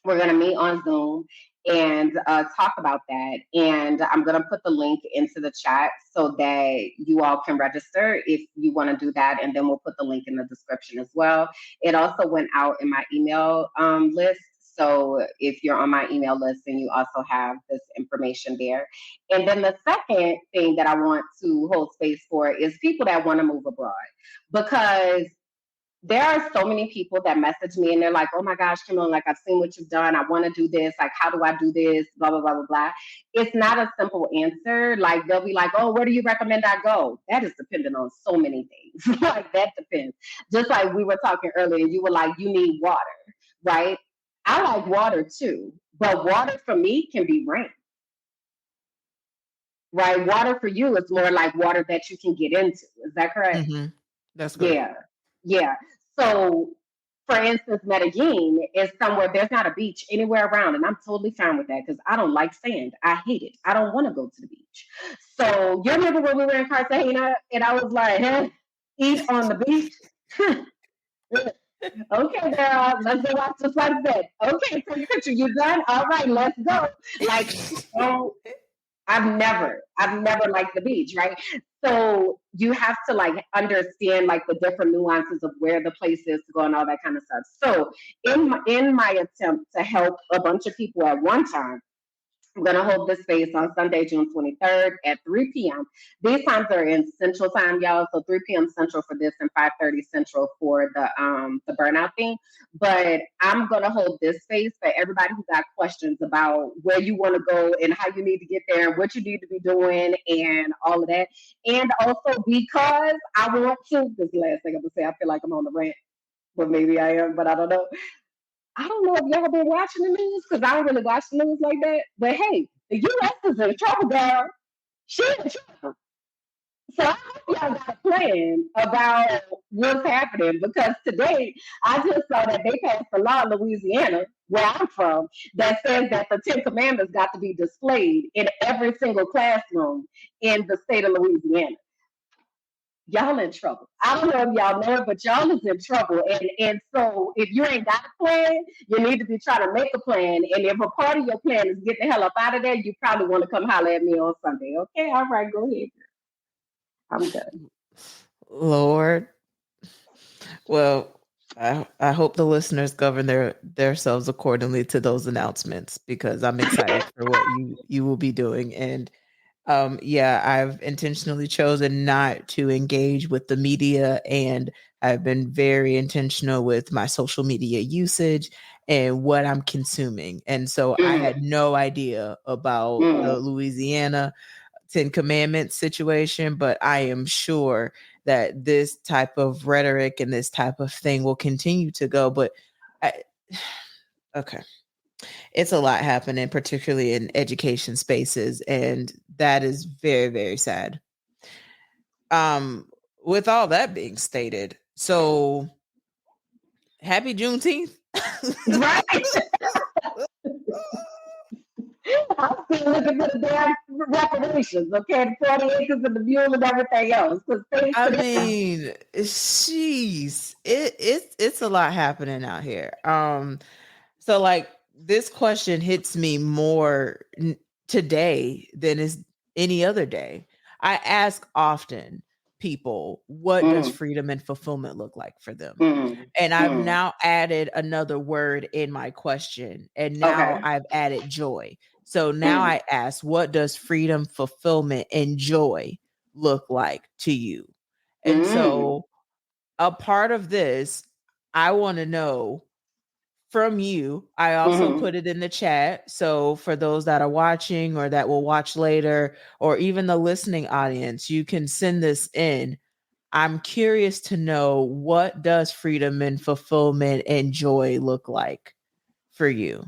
we're going to meet on Zoom and talk about that. And I'm going to put the link into the chat so that you all can register if you want to do that. And then we'll put the link in the description as well. It also went out in my email list. So if you're on my email list, then you also have this information there. And then the second thing that I want to hold space for is people that want to move abroad, because there are so many people that message me and they're like, oh my gosh, Kimberly, like I've seen what you've done. I want to do this. Like, how do I do this? Blah, blah, blah, blah, blah. It's not a simple answer. Like, they'll be like, oh, where do you recommend I go? That is dependent on so many things. Like, that depends. Just like we were talking earlier, you were like, you need water, right? I like water too, but water for me can be rain, right? Water for you is more like water that you can get into. Is that correct? Mm-hmm. That's correct. Yeah, yeah. So, for instance, Medellin is somewhere there's not a beach anywhere around, and I'm totally fine with that because I don't like sand. I hate it. I don't want to go to the beach. So, you remember when we were in Cartagena and I was like, huh, eat on the beach? Okay, girl, let's go watch the sunset. Okay, so you done? All right, let's go. Like, oh, I've never liked the beach, right? So you have to like understand like the different nuances of where the place is to go and all that kind of stuff. So in my attempt to help a bunch of people at one time, I'm going to hold this space on Sunday, June 23rd at 3 p.m. These times are in Central Time, y'all. So 3 p.m. Central for this and 5:30 Central for the burnout thing. But I'm going to hold this space for everybody who got questions about where you want to go and how you need to get there and what you need to be doing and all of that. And also because I want to, this last thing I'm going to say, I feel like I'm on the rant, but maybe I am, but I don't know. I don't know if y'all been watching the news because I don't really watch the news like that. But hey, the U.S. is in trouble, girl. She in trouble. So I hope y'all got a plan about what's happening because today I just saw that they passed a law in Louisiana, where I'm from, that says that the Ten Commandments got to be displayed in every single classroom in the state of Louisiana. Y'all in trouble. I don't know if y'all know it, but y'all is in trouble. And so if you ain't got a plan, you need to be trying to make a plan. And if a part of your plan is get the hell up out of there, you probably want to come holler at me on Sunday. Okay, all right, go ahead. I'm done. Lord. Well, I hope the listeners govern themselves accordingly to those announcements because I'm excited for what you will be doing. And yeah, I've intentionally chosen not to engage with the media, and I've been very intentional with my social media usage and what I'm consuming. And so I Mm, had no idea about the mm. Louisiana Ten Commandments situation, but I am sure that this type of rhetoric and this type of thing will continue to go. But I, okay, it's a lot happening, particularly in education spaces, and that is very, very sad. Um, with all that being stated, so happy Juneteenth. Right. I'm still looking for the damn reparations, okay? The 40 acres and the mule and everything else. Because thanks I to them. mean, jeez, it's a lot happening out here. So like this question hits me more today than is any other day. I ask often people, what does Mm, freedom and fulfillment look like for them? mm, And I've mm. now added another word in my question, and now Okay. I've added joy. So now Mm, I ask, what does freedom, fulfillment, and joy look like to you? And mm, so a part of this, I want to know from you. I also mm. put it in the chat. So for those that are watching or that will watch later, or even the listening audience, you can send this in. I'm curious to know, what does freedom and fulfillment and joy look like for you?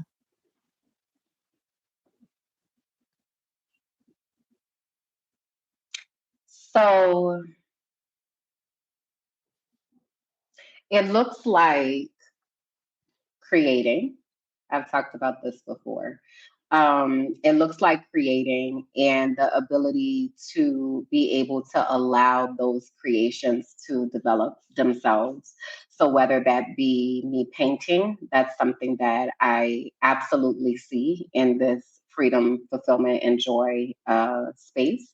So it looks like creating. I've talked about this before. It looks like creating and the ability to be able to allow those creations to develop themselves. So, whether that be me painting, that's something that I absolutely see in this freedom, fulfillment, and joy space.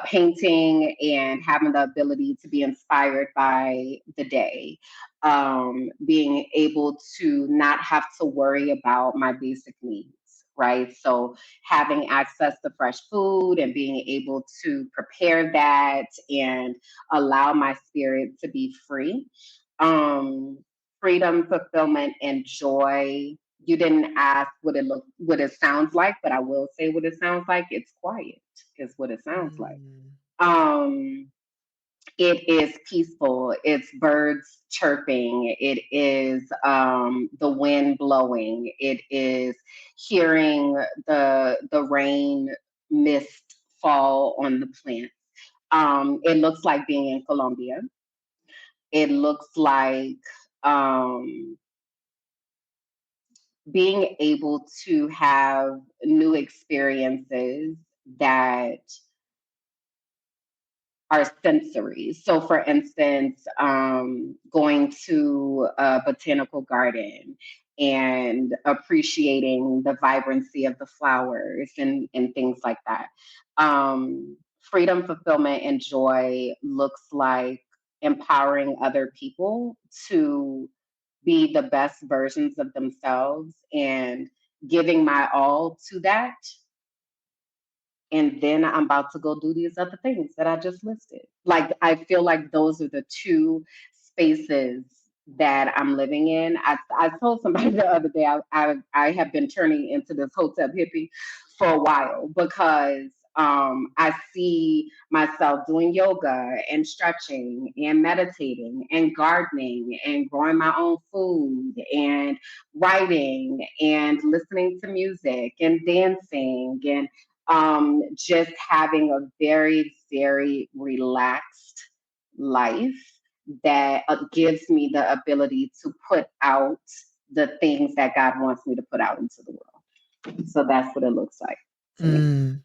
painting and having the ability to be inspired by the day, being able to not have to worry about my basic needs. Right. So having access to fresh food and being able to prepare that and allow my spirit to be free. Um, Freedom, fulfillment, and joy. You didn't ask what it sounds like, but I will say what it sounds like. It's quiet, is what it sounds like. Mm. Um, it is peaceful. It's birds chirping. It is the wind blowing. It is hearing the rain mist fall on the plants. It looks like being in Colombia. It looks like um, being able to have new experiences that are sensory. So, for instance, going to a botanical garden and appreciating the vibrancy of the flowers and things like that. Freedom, fulfillment, and joy looks like empowering other people to be the best versions of themselves and giving my all to that, and then I'm about to go do these other things that I just listed. Like I feel like those are the two spaces that I'm living in. I told somebody the other day I have been turning into this hotel hippie for a while because I see myself doing yoga and stretching and meditating and gardening and growing my own food and writing and listening to music and dancing and just having a very, very relaxed life that gives me the ability to put out the things that God wants me to put out into the world. So that's what it looks like to me. Mm.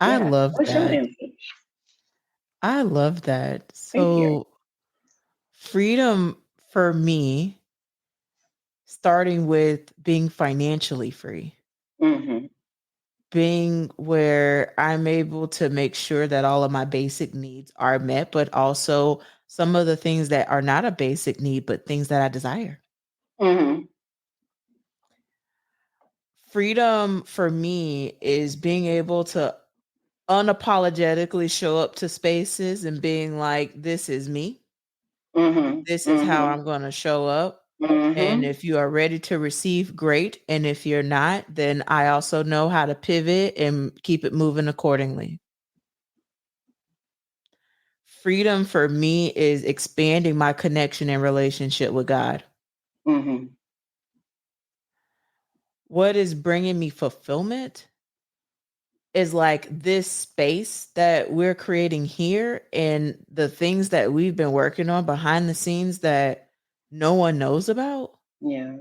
I Yeah. love What's your that. answer? I love that. Thank you. So, freedom for me, starting with being financially free, Mm-hmm. being where I'm able to make sure that all of my basic needs are met, but also some of the things that are not a basic need, but things that I desire. Mm-hmm. Freedom for me is being able to unapologetically show up to spaces and being like, this is me. Mm-hmm. This is how Mm-hmm. I'm going to show up. And Mm-hmm. if you are ready to receive, great. And if you're not, then I also know how to pivot and keep it moving accordingly. Freedom for me is expanding my connection and relationship with God. Mm-hmm. What is bringing me fulfillment is like this space that we're creating here and the things that we've been working on behind the scenes that no one knows about. Yeah.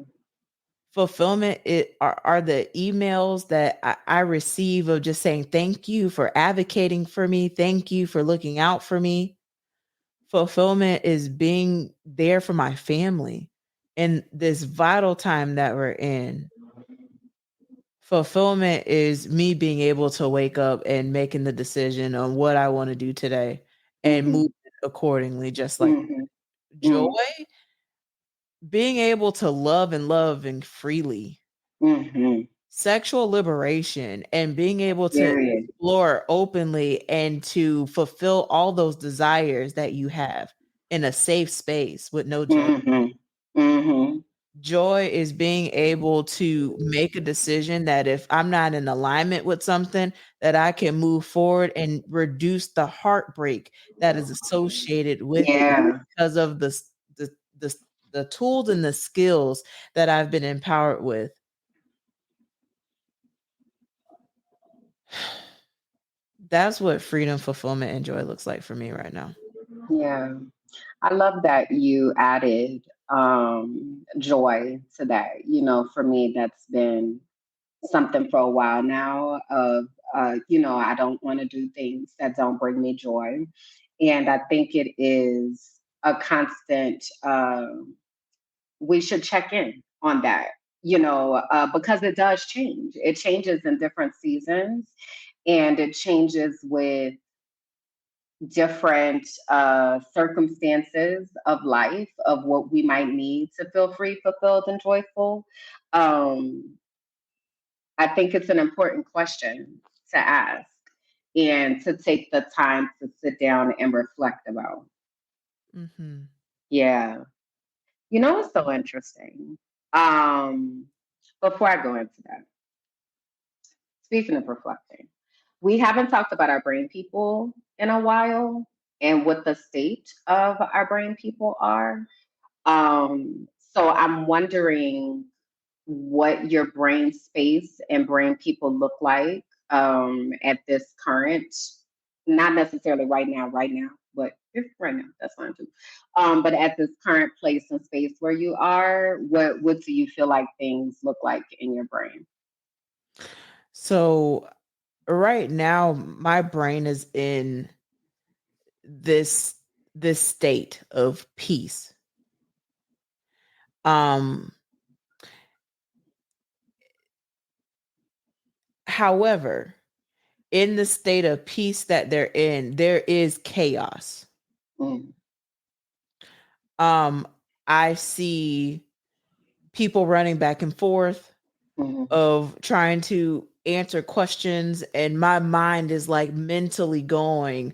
Fulfillment are the emails that I receive of just saying thank you for advocating for me, thank you for looking out for me. Fulfillment is being there for my family in this vital time that we're in. Fulfillment is me being able to wake up and making the decision on what I want to do today and Mm-hmm. move accordingly, just like Mm-hmm. joy, being able to love and freely, Mm-hmm. sexual liberation, and being able to Period. explore openly and to fulfill all those desires that you have in a safe space with no judgment. Mm-hmm. Mm-hmm. Joy is being able to make a decision that if I'm not in alignment with something, that I can move forward and reduce the heartbreak that is associated with it Yeah. because of the the, the tools and the skills that I've been empowered with. That's what freedom, fulfillment, and joy looks like for me right now. Yeah. I love that you added joy to that. You know, for me, that's been something for a while now of, I don't want to do things that don't bring me joy. And I think it is a constant, we should check in on that, because it does change. It changes in different seasons. and it changes with different circumstances of life of what we might need to feel free, fulfilled, and joyful. Um, I think it's an important question to ask and to take the time to sit down and reflect about. Mm-hmm. Yeah. You know what's so interesting? Um, Before I go into that, speaking of reflecting, we haven't talked about our brain people in a while and what the state of our brain people are. So I'm wondering what your brain space and brain people look like at this current, not necessarily right now, but if right now, that's fine too. But at this current place and space where you are, what do you feel like things look like in your brain? So right now, my brain is in this this state of peace. Um, However, in the state of peace that they're in, there is chaos. Mm, Um, I see people running back and forth mhm, of trying to answer questions, and my mind is like mentally going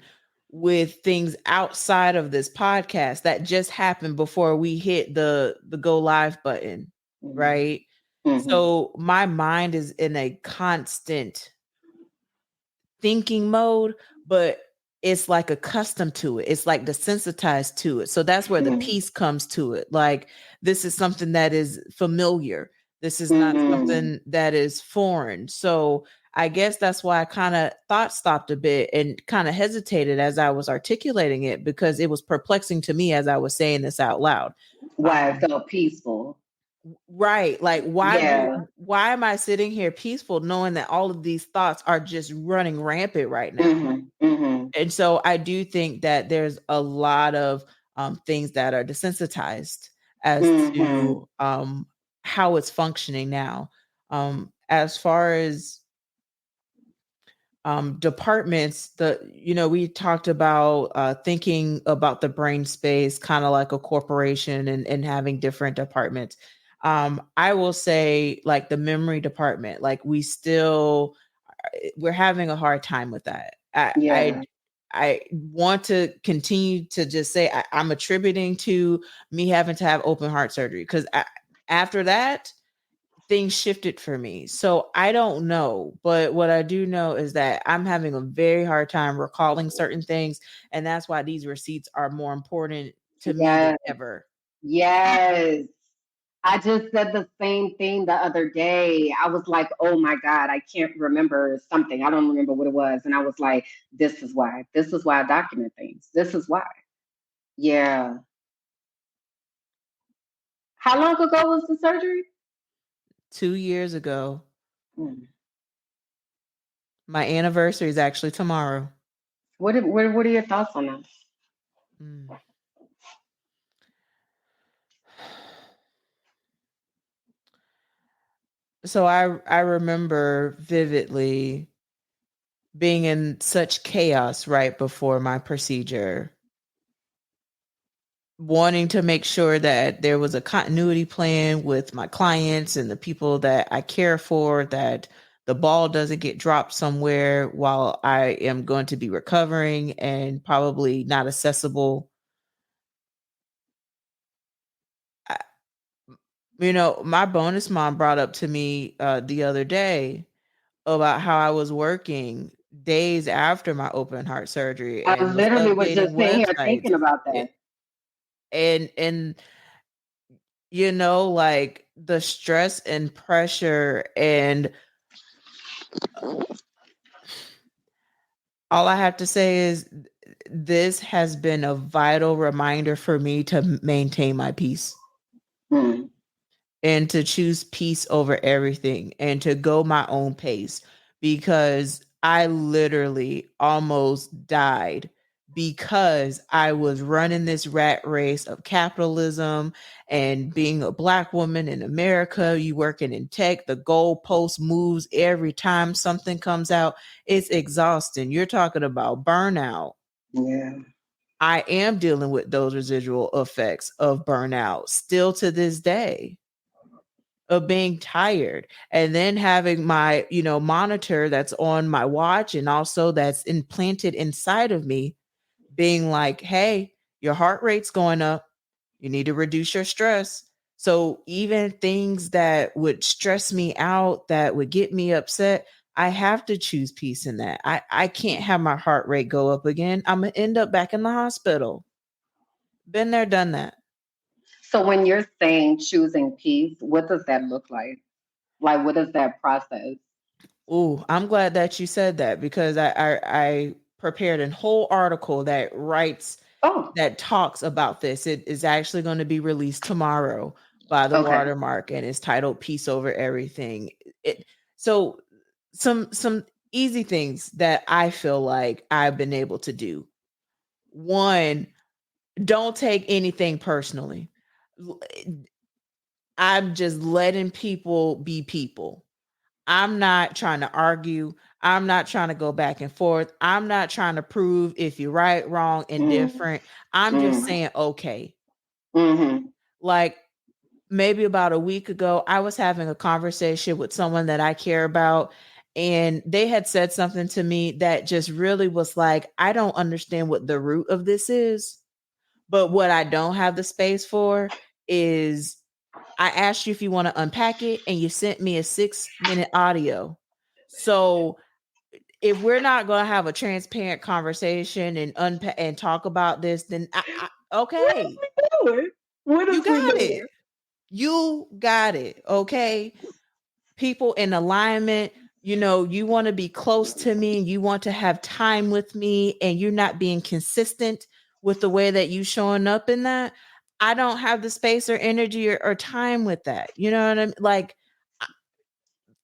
with things outside of this podcast that just happened before we hit the go live button, mhm, right? mhm, So my mind is in a constant thinking mode, but it's like accustomed to it. It's like desensitized to it. So that's where the mhm, peace comes to it. Like, this is something that is familiar. This is not mhm. something that is foreign. So I guess that's why I kind of thought stopped a bit and kind of hesitated as I was articulating it, because it was perplexing to me as I was saying this out loud. Why it Um, felt peaceful. right. Like, Yeah. why am I sitting here peaceful knowing that all of these thoughts are just running rampant right now? Mhm, mhm, And so I do think that there's a lot of things that are desensitized as mhm. to how it's functioning now. As far as departments, we talked about thinking about the brain space kind of like a corporation, and having different departments. I will say, like, the memory department, like, we're having a hard time with that. Yeah. I want to continue to just say I'm attributing to me having to have open heart surgery, because after that, things shifted for me. So I don't know, but what I do know is that I'm having a very hard time recalling certain things, and that's why these receipts are more important to me than Yes. ever. Yes. I just said the same thing the other day. I was like, oh my God, I can't remember something. I don't remember what it was. And I was like, this is why. This is why I document things. This is why. Yeah. How long ago was the surgery? 2 years ago, Hmm. my anniversary is actually tomorrow. What are your thoughts on that? Mm. So I remember vividly being in such chaos right before my procedure, wanting to make sure that there was a continuity plan with my clients and the people that I care for, that the ball doesn't get dropped somewhere while I am going to be recovering and probably not accessible. I, my bonus mom brought up to me the other day about how I was working days after my open heart surgery I and was literally was updating just sitting here websites. thinking about Yeah, that. and like, the stress and pressure, and all I have to say is this has been a vital reminder for me to maintain my peace, Hmm. and to choose peace over everything, and to go my own pace, because I literally almost died because I was running this rat race of capitalism and being a black woman in America. You working in tech, the goalpost moves every time something comes out. It's exhausting. You're talking about burnout. Yeah. I am dealing with those residual effects of burnout still to this day, of being tired, and then having my, monitor that's on my watch and also that's implanted inside of me being like, hey, your heart rate's going up. You need to reduce your stress. So even things that would stress me out, that would get me upset, I have to choose peace in that. I can't have my heart rate go up again. I'm going to end up back in the hospital. Been there, done that. So when you're saying choosing peace, what does that look like? Like, what is that process? Ooh, I'm glad that you said that because I prepared a whole article Oh, that talks about this. It is actually going to be released tomorrow by the okay. Watermark, and it's titled "Peace Over Everything." It so some easy things that I feel like I've been able to do. One, don't take anything personally. I'm just letting people be people. I'm not trying to argue. I'm not trying to go back and forth. I'm not trying to prove if you're right, wrong, Mm, indifferent. I'm just mm, saying, okay. mm-hmm. Like maybe about a week ago, I was having a conversation with someone that I care about, and they had said something to me that just really was like, I don't understand what the root of this is. But what I don't have the space for is I asked you if you want to unpack it, and you sent me a 6-minute audio. So if we're not going to have a transparent conversation and unpack and talk about this, then What is okay, we doing? What you is we got it. doing? You got it. Okay. People in alignment, you want to be close to me, you want to have time with me, and you're not being consistent with the way that you showing up in that. I don't have the space or energy or time with that. You know what I mean? Like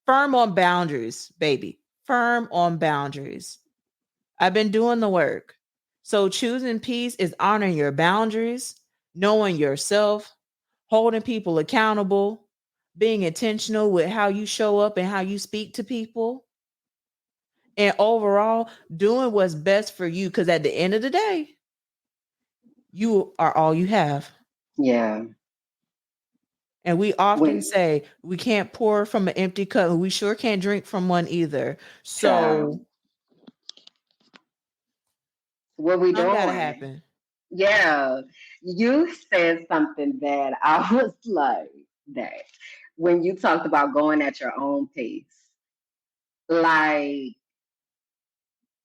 firm on boundaries, baby. Firm on boundaries. I've been doing the work. So choosing peace is honoring your boundaries, knowing yourself, holding people accountable, being intentional with how you show up and how you speak to people, and overall doing what's best for you. Because at the end of the day, you are all you have. Yeah. And we often Wait, say we can't pour from an empty cup, and we sure can't drink from one either. child. So What we some gotta doing? happen. Yeah. You said something that I was like, that when you talked about going at your own pace, like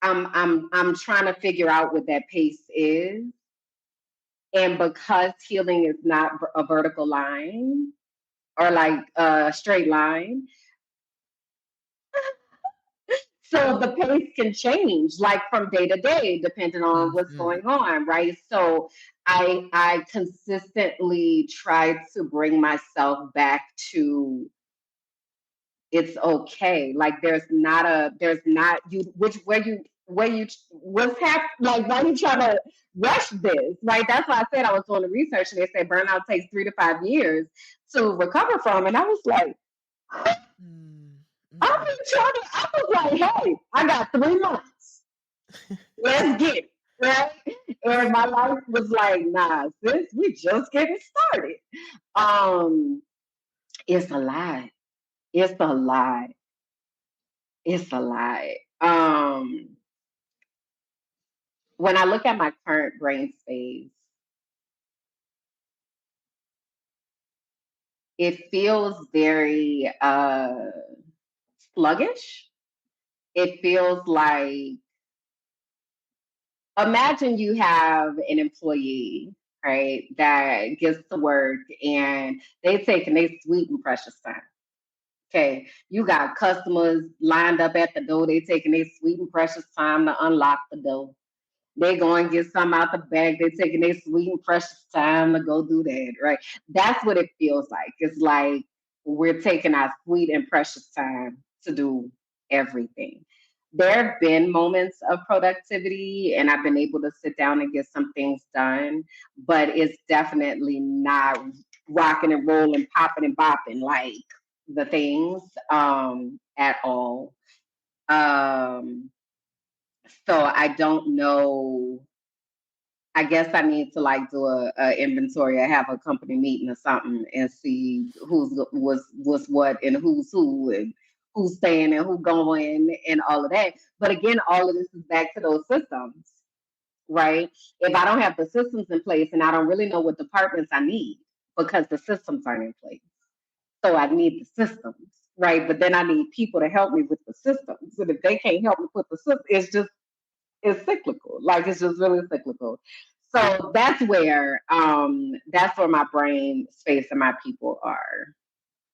I'm trying to figure out what that pace is. And because healing is not a vertical line or like a straight line, so the pace can change like from day to day depending on what's Mhm. going on, right? So I consistently try to bring myself back to it's okay. Like there's not you which where you what's happening, like why you trying to rush this, right? That's why I said I was doing the research and they said burnout takes 3 to 5 years to recover from, and I was like, Mm, I've mhm. been trying to, I was like, hey, I got 3 months. Let's get it. Right? And my life was like, nah, sis, we just getting started. Um, it's a lie. It's a lie. It's a lie. When I look at my current brain space, it feels very sluggish. It feels like imagine you have an employee, right, that gets to work and they taking their sweet and precious time. Okay, you got customers lined up at the door. They taking their sweet and precious time to unlock the door. They go and get some out the bag. They taking their sweet and precious time to go do that, right? That's what it feels like. It's like we're taking our sweet and precious time to do everything. there have been moments of productivity and I've been able to sit down and get some things done, but it's definitely not rocking and rolling, popping and bopping like the things at all. Um, so I don't know. I guess I need to like do a inventory or have a company meeting or something and see who's what and who's who and who's staying and who going and all of that. But again, all of this is back to those systems, right? If I don't have the systems in place and I don't really know what departments I need because the systems aren't in place. So I need the systems, right? But then I need people to help me with the systems. And if they can't help me with the system, it's cyclical. Like it's just really cyclical. So that's where my brain space and my people are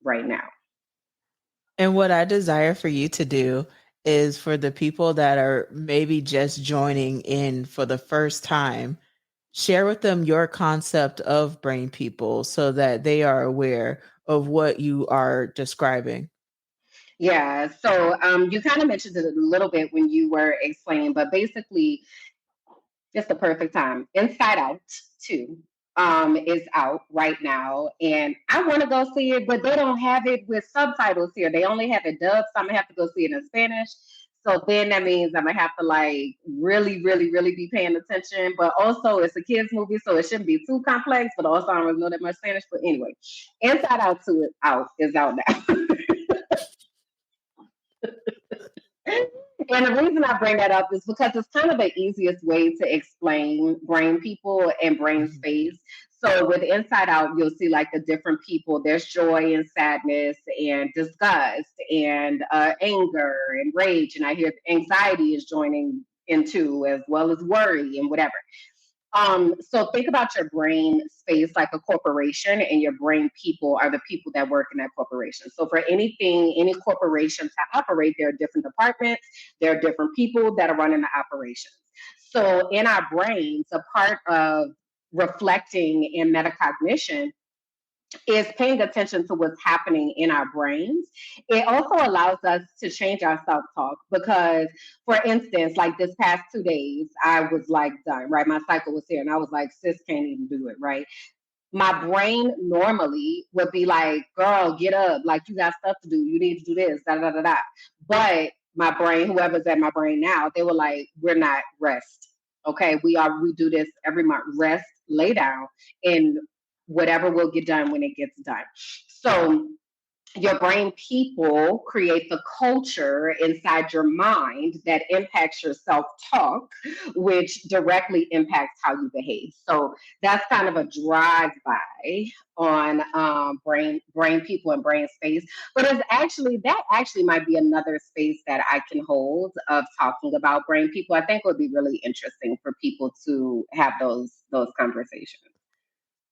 right now. And what I desire for you to do is for the people that are maybe just joining in for the first time, share with them your concept of brain people so that they are aware of what you are describing. Yeah. So you kind of mentioned it a little bit when you were explaining, but basically just the perfect time. Inside Out 2 is out right now, and I want to go see it, but they don't have it with subtitles here. They only have it dubbed, so I'm gonna have to go see it in Spanish. So then that means I'm gonna have to like really, really, really be paying attention. But also, it's a kids movie, so it shouldn't be too complex. But also, I don't really know that much Spanish. But anyway, Inside Out 2 is out now. And the reason I bring that up is because it's kind of the easiest way to explain brain people and brain Mhm. space. So with Inside Out, you'll see like the different people. There's joy and sadness and disgust and anger and rage. And I hear anxiety is joining into as well as worry and whatever. So think about your brain space like a corporation, and your brain people are the people that work in that corporation. So for anything, any corporation to operate, there are different departments, there are different people that are running the operations. So in our brains, a part of reflecting in metacognition is paying attention to what's happening in our brains. It also allows us to change our self talk because, for instance, like this past 2 days, I was like done, right? My cycle was here, and I was like, sis can't even do it, right? My brain normally would be like, girl, get up. Like, you got stuff to do. You need to do this, da da da da. But my brain, whoever's at my brain now, they were like, we're not rest. Okay, we do this every month. Rest, lay down, and whatever will get done when it gets done. So your brain people create the culture inside your mind that impacts your self talk, which directly impacts how you behave. So that's kind of a drive by on brain people and brain space. But it's actually that actually might be another space that I can hold of talking about brain people. I think it would be really interesting for people to have those conversations.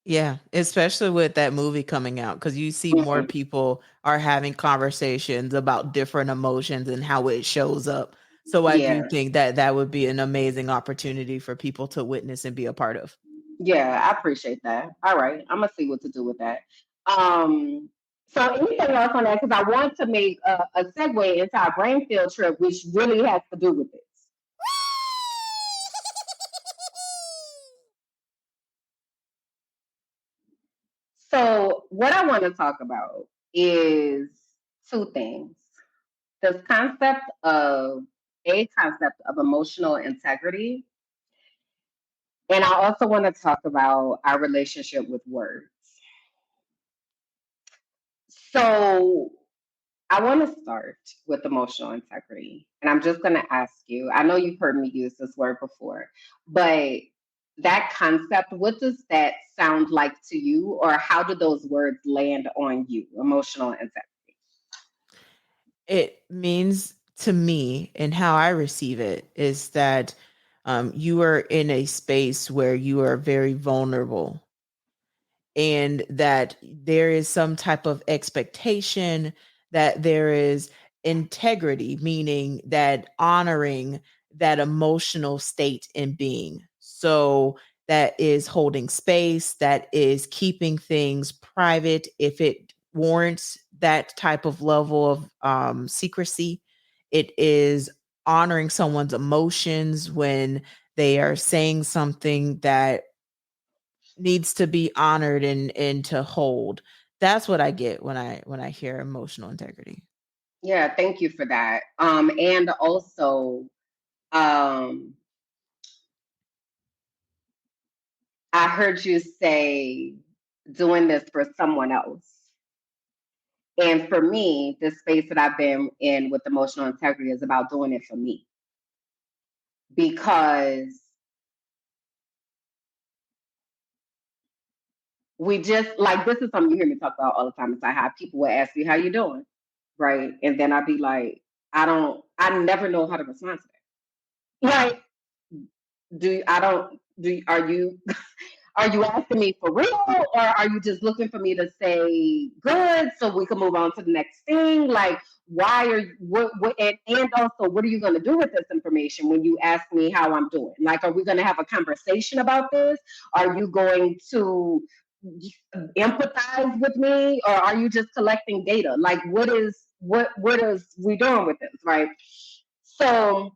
Yeah, especially with that movie coming out, because you see more Mhm. people are having conversations about different emotions and how it shows up. So I do Yeah. think that that would be an amazing opportunity for people to witness and be a part of. Yeah, I appreciate that. All right, I'm gonna see what to do with that. Um, so anything else on that? Because I want to make a segue into our brain field trip, which really has to do with this. So what I want to talk about is two things: this concept of emotional integrity, and I also want to talk about our relationship with words. So I want to start with emotional integrity. And I'm just going to ask you, I know you've heard me use this word before, but that concept, what does that sound like to you? Or how do those words land on you? Emotional integrity. It means to me, and how I receive it, is that you are in a space where you are very vulnerable, and that there is some type of expectation, that there is integrity, meaning that honoring that emotional state and being. So that is holding space, that is keeping things private if it warrants that type of level of secrecy. It is honoring someone's emotions when they are saying something that needs to be honored and to hold. That's what I get when I hear emotional integrity. Yeah, thank you for that. And also, um, I heard you say doing this for someone else. And for me, the space that I've been in with emotional integrity is about doing it for me. Because we just like this is something you hear me talk about all the time. It's like how people will ask me how you doing, right? And then I'd be like, I never know how to respond to that. Like, I don't do are you asking me for real, or are you just looking for me to say good so we can move on to the next thing? Like, why are you, what and also what are you going to do with this information when you ask me how I'm doing? Like, are we going to have a conversation about this? Are you going to empathize with me, or are you just collecting data? Like, what is we doing with this, right? So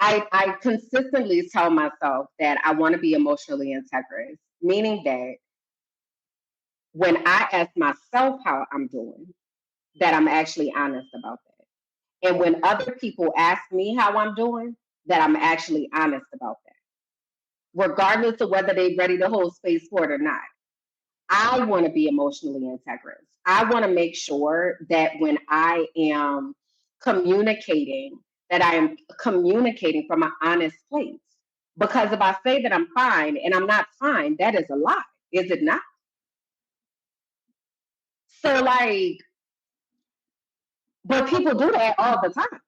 I consistently tell myself that I want to be emotionally integrous, meaning that when I ask myself how I'm doing, that I'm actually honest about that. And when other people ask me how I'm doing, that I'm actually honest about that, regardless of whether they're ready to hold space for it or not. I want to be emotionally integrous. I want to make sure that when I am communicating, that I am communicating from an honest place. Because if I say that I'm fine and I'm not fine, that is a lie, is it not? So, like, but people do that all the time.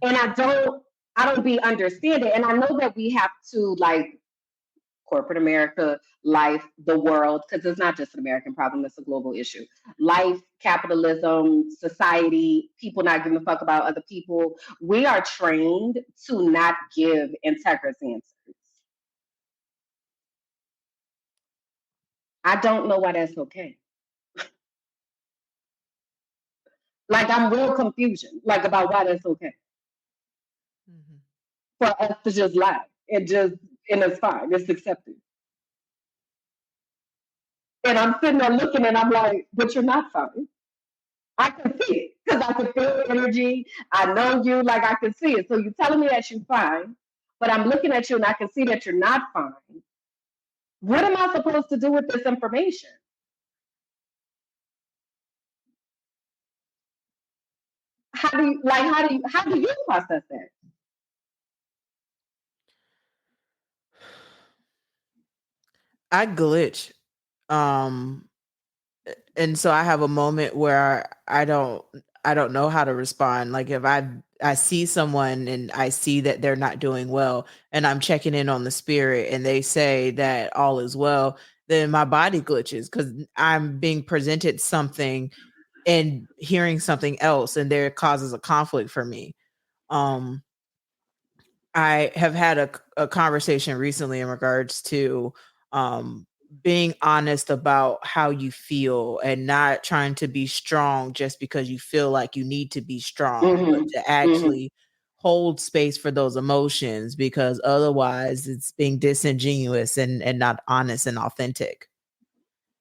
And I don't be understanding. And I know that we have to like corporate America, life, the world, because it's not just an American problem, it's a global issue. Life, capitalism, society, people not giving a fuck about other people. We are trained to not give integrous answers. I don't know why that's okay. Like I'm real confusion, like about why that's okay Mhm. for us to just lie and it's fine, it's accepted. And I'm sitting there looking and I'm like, but you're not fine. I can see it because I can feel the energy. I know you, like I can see it. So you're telling me that you're fine, but I'm looking at you and I can see that you're not fine. What am I supposed to do with this information? How do you process that? I glitch. Um and so I have a moment where I don't know how to respond. Like if I see someone and I see that they're not doing well and I'm checking in on the spirit and they say that all is well, then my body glitches cuz I'm being presented something and hearing something else and there causes a conflict for me. Um I have had a conversation recently in regards to being honest about how you feel and not trying to be strong just because you feel like you need to be strong, but Mm-hmm. to Mm-hmm. actually hold space for those emotions because otherwise it's being disingenuous and not honest and authentic.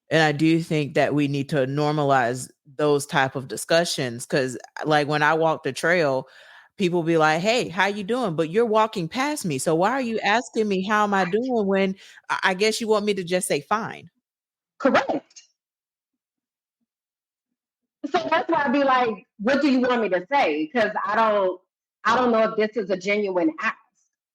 And I do think that we need to normalize those type of discussions because like when I walk the trail, people be like, "Hey, how you doing?" But you're walking past me. So why are you asking me how am I doing when I guess you want me to just say fine? Correct. So that's why I'd be like, what do you want me to say? Because I don't know if this is a genuine ask.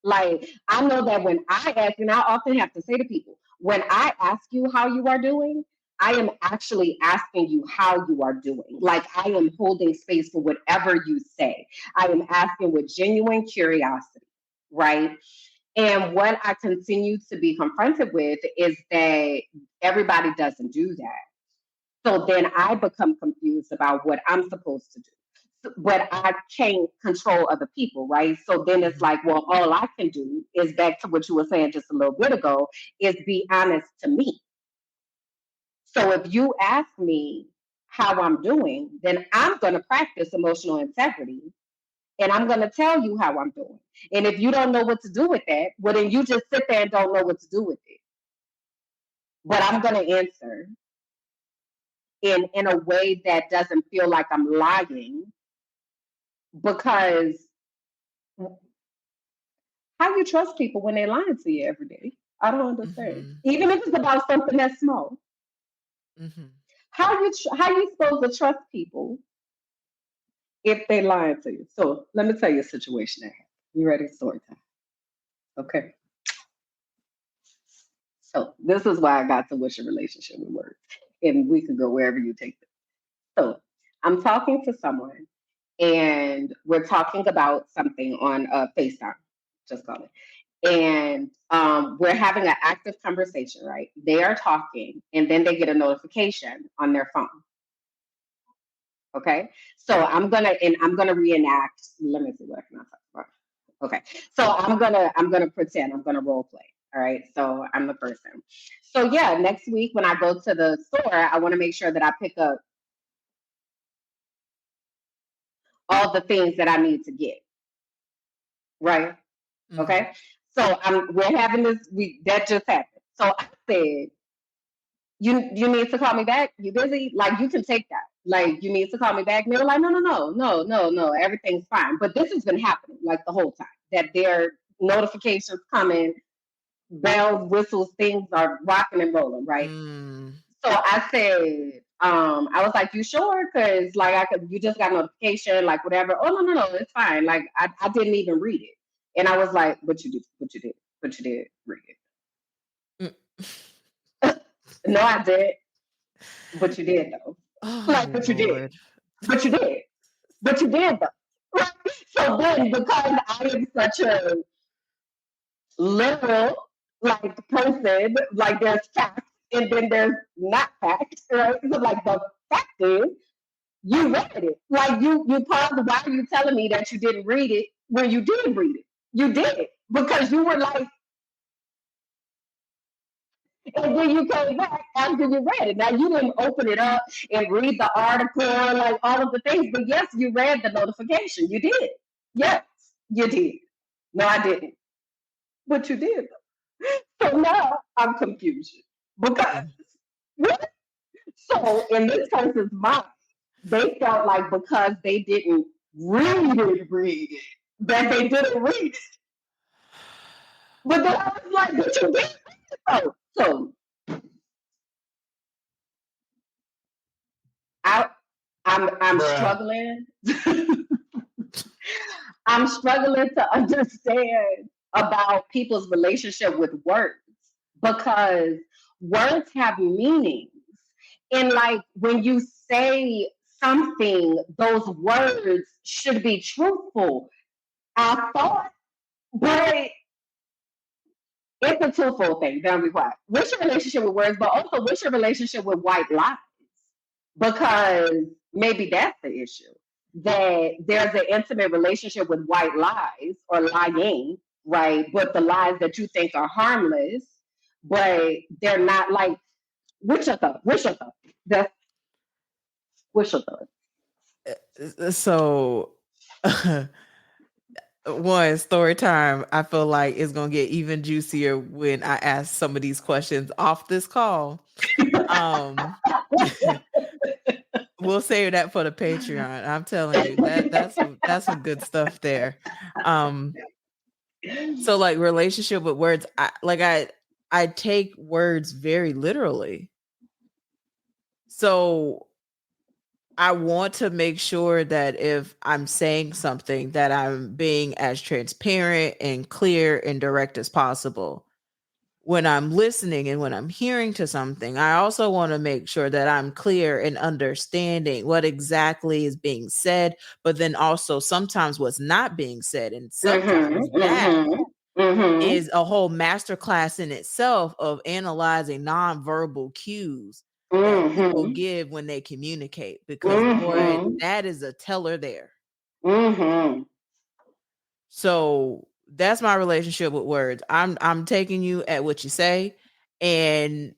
Like I know that when I ask, and I often have to say to people, when I ask you how you are doing, I am actually asking you how you are doing. Like I am holding space for whatever you say. I am asking with genuine curiosity, right? And what I continue to be confronted with is that everybody doesn't do that. So then I become confused about what I'm supposed to do. But I can't control other people, right? So then it's Mhm. like, well, all I can do is back to what you were saying just a little bit ago, is be honest to me. So if you ask me how I'm doing, then I'm going to practice emotional integrity and I'm going to tell you how I'm doing. And if you don't know what to do with that, well, then you just sit there and don't know what to do with it. But I'm going to answer in a way that doesn't feel like I'm lying, because how you trust people when they're lying to you every day? I don't understand. Mm-hmm. Even if it's about something that's small, Mm-hmm. how you supposed to trust people if they lying to you? So let me tell you a situation that happened. You ready? Story time. Okay. So this is why I got to what's your relationship with words, and we could go wherever you take it. So I'm talking to someone, and we're talking about something on FaceTime. Just call it. And we're having an active conversation, right? They are talking, and then they get a notification on their phone. Okay, so I'm gonna reenact. Let me see what I can talk about. Okay, so I'm gonna pretend I'm gonna role play. All right, so I'm the person. So yeah, next week when I go to the store, I want to make sure that I pick up all the things that I need to get. Right. Mm-hmm. Okay. So we're having this. We that just happened. So I said, you need to call me back. You busy? Like you can take that. Like you need to call me back. And they were like, no. Everything's fine. But this has been happening like the whole time. That their notifications coming, bells, whistles, things are rocking and rolling, right? Mm. So I said, I was like, you sure? Because like you just got notification, like whatever. Oh no, it's fine. Like I didn't even read it, and I was like, but you did read Mm. it. No, I did, but you did though. Like, Oh but you did, Lord. but you did, but you did though. Right? So then, because I am such a literal like person, like there's facts and then there's not facts, right? So like the fact is you read it. Like you paused. Why are you telling me that you didn't read it when you did read it? You did it because you were like, and then you came back after you read it. Now you didn't open it up and read the article, like all of the things, but yes, you read the notification. You did. Yes, you did. No, I didn't. But you did. So now I'm confused because so in this person's mind, they felt like because they didn't read it, that they didn't read it. But then I was like, but you did. So I, I'm Bruh. struggling. I'm struggling to understand about people's relationship with words because words have meanings. And like when you say something, those words should be truthful. I thought, but it's a twofold thing. Don't be quiet. What's your relationship with words, but also what's your relationship with white lies? Because maybe that's the issue. That there's an intimate relationship with white lies or lying, right? But the lies that you think are harmless, but they're not like, what's your thought? What's your thought? That's what's your thought? So one story time, I feel like it's gonna get even juicier when I ask some of these questions off this call. Um we'll save that for the Patreon. I'm telling you that's some good stuff there. Um so like relationship with words, I take words very literally. So I want to make sure that if I'm saying something that I'm being as transparent and clear and direct as possible. When I'm listening and when I'm hearing to something, I also want to make sure that I'm clear in understanding what exactly is being said, but then also sometimes what's not being said. And sometimes that Mm-hmm. is a whole masterclass in itself of analyzing nonverbal cues that people Mm-hmm. give when they communicate, because boy, Mm-hmm. that is a teller there. Mm-hmm. So that's my relationship with words. I'm taking you at what you say, and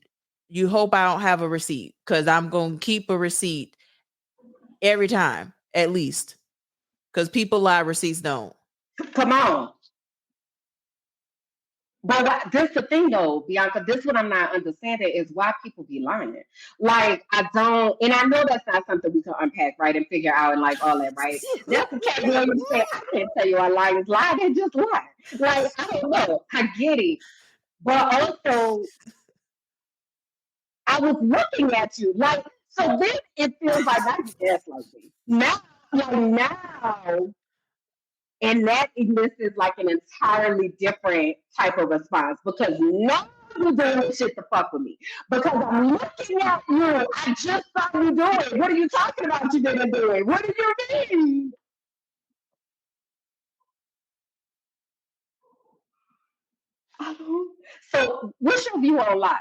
you hope I don't have a receipt, because I'm gonna keep a receipt every time, at least, because people lie, receipts don't. Come on. But this the thing though, Bianca. This what I'm not understanding is why people be lying. Like I don't, and I know that's not something we can unpack, right, and figure out and like all that, right? That's the case where you say I can't tell you a lie is lie. They just lie. Like I don't know. I get it, but also I was looking at you like so. Then it feels like I gaslight me now. Like now and that elicits like an entirely different type of response because now you're doing shit to fuck with me. Because I'm looking at you. I just saw you do it. What are you talking about you didn't do it? What do you mean? So what's your view on lies?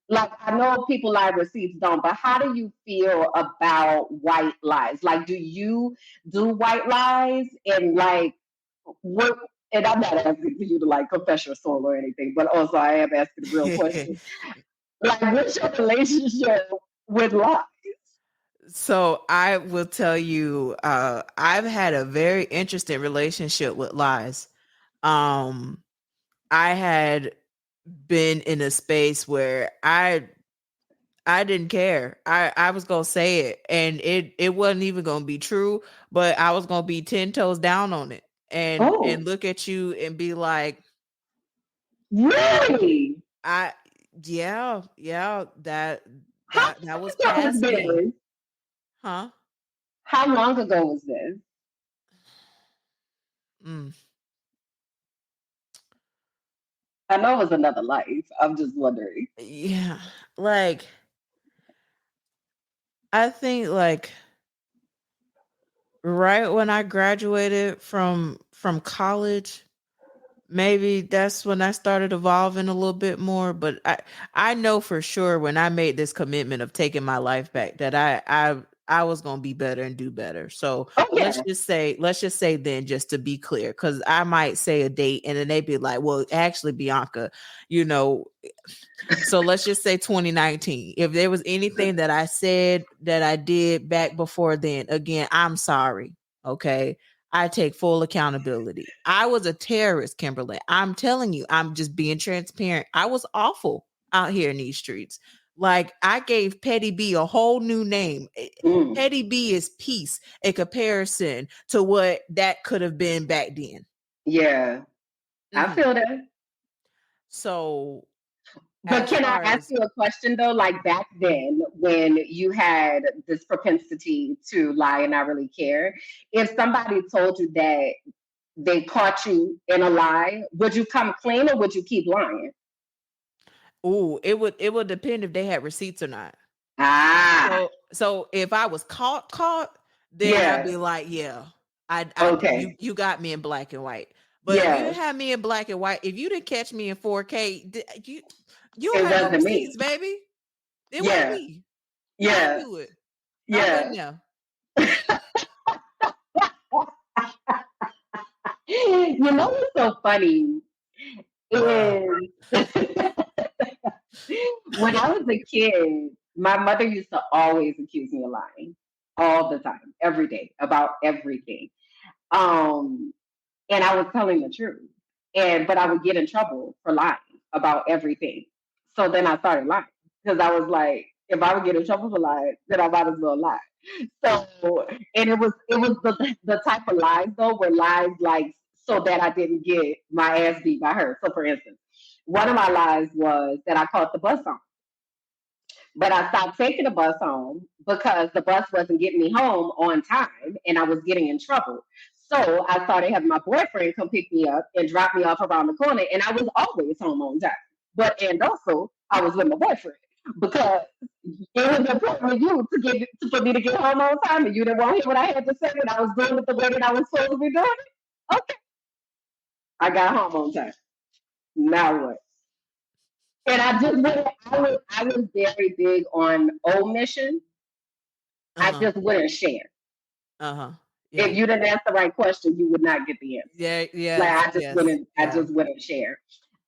Like I know people lie receipts don't, but how do you feel about white lies? Like do you do white lies and like what and I'm not asking for you to like confess your soul or anything, but also I am asking a real question. Like, what's your relationship with life? So I will tell you, I've had a very interesting relationship with lies. Um, I had been in a space where I didn't care. I was gonna say it, and it wasn't even gonna be true, but I was gonna be 10 toes down on it, and Oh, look at you and be like, really? I yeah, How long that was ago was past me, this? huh? How long ago was this? Mm. I know it was another life. I'm just wondering. Yeah, like I think like right when I graduated from college, maybe that's when I started evolving a little bit more. But I know for sure when I made this commitment of taking my life back that I was gonna be better and do better. So Oh yeah. let's just say then, just to be clear, because I might say a date and then they'd be like, well, actually, Bianca, you know, so let's just say 2019. If there was anything that I said that I did back before then, again, I'm sorry. Okay. I take full accountability. I was a terrorist, Kimberly. I'm telling you, I'm just being transparent. I was awful out here in these streets. Like I gave Petty B a whole new name. Mm, Petty B is peace in comparison to what that could have been back then. yeah. I Mhm. feel that. So But as can I far ask as you a question though? Like back mhm. then, when you had this propensity to lie and not really care, if somebody told you that they caught you in a lie, would you come clean or would you keep lying? Ooh, it would depend if they had receipts or not. Ah, So if I was caught, then I'd yeah. be like, yeah, Okay. you got me in black and white. But if you Yeah. didn't have me in black and white, if you didn't catch me in 4K, you don't It have no wasn't receipts, me. baby. It wasn't Yeah. me. I Yeah. knew it. I wasn't Yeah. there. You know what's so funny is when I was a kid, my mother used to always accuse me of lying all the time, every day, about everything. Um, and I was telling the truth. And but I would get in trouble for lying about everything. So then I started lying because I was like, if I would get in trouble for lying, then I might as well lie. So and it was the type of lies though were lies like so that I didn't get my ass beat by her. So for instance, one of my lies was that I caught the bus on. But I stopped taking the bus home because the bus wasn't getting me home on time and I was getting in trouble. So I started having my boyfriend come pick me up and drop me off around the corner, and I was always home on time. But and also I was with my boyfriend because it was important for you to get for me to get home on time, and you didn't want to hear what I had to say, and I was doing it the way that I was supposed to be doing it. Okay, I got home on time. Now what? And I just wouldn't. I was very big on omission. I Uh-huh. just wouldn't share. Uh-huh. If Yeah. you didn't ask the right question, you would not get the answer. Yeah, Like yes, I just yes. wouldn't. I Yeah. just wouldn't share.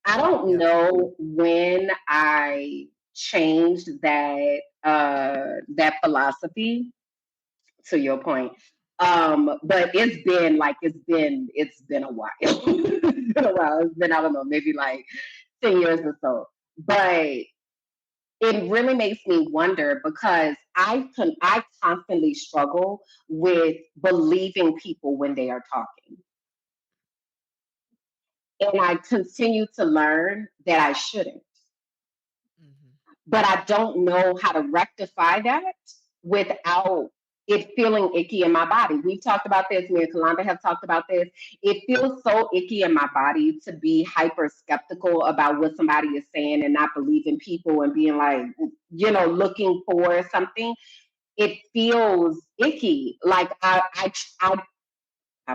I don't Yeah. know when I changed that philosophy, to your point. But it's been a while. It's been a while. It's been, I don't know, maybe like 10 years or so. But it really makes me wonder because I constantly struggle with believing people when they are talking. And I continue to learn that I shouldn't. Mhm. But I don't know how to rectify that without it feeling icky in my body. We've talked about this. Me and Kalanda have talked about this. It feels so icky in my body to be hyper skeptical about what somebody is saying and not believing people and being like, looking for something. It feels icky. Like I'm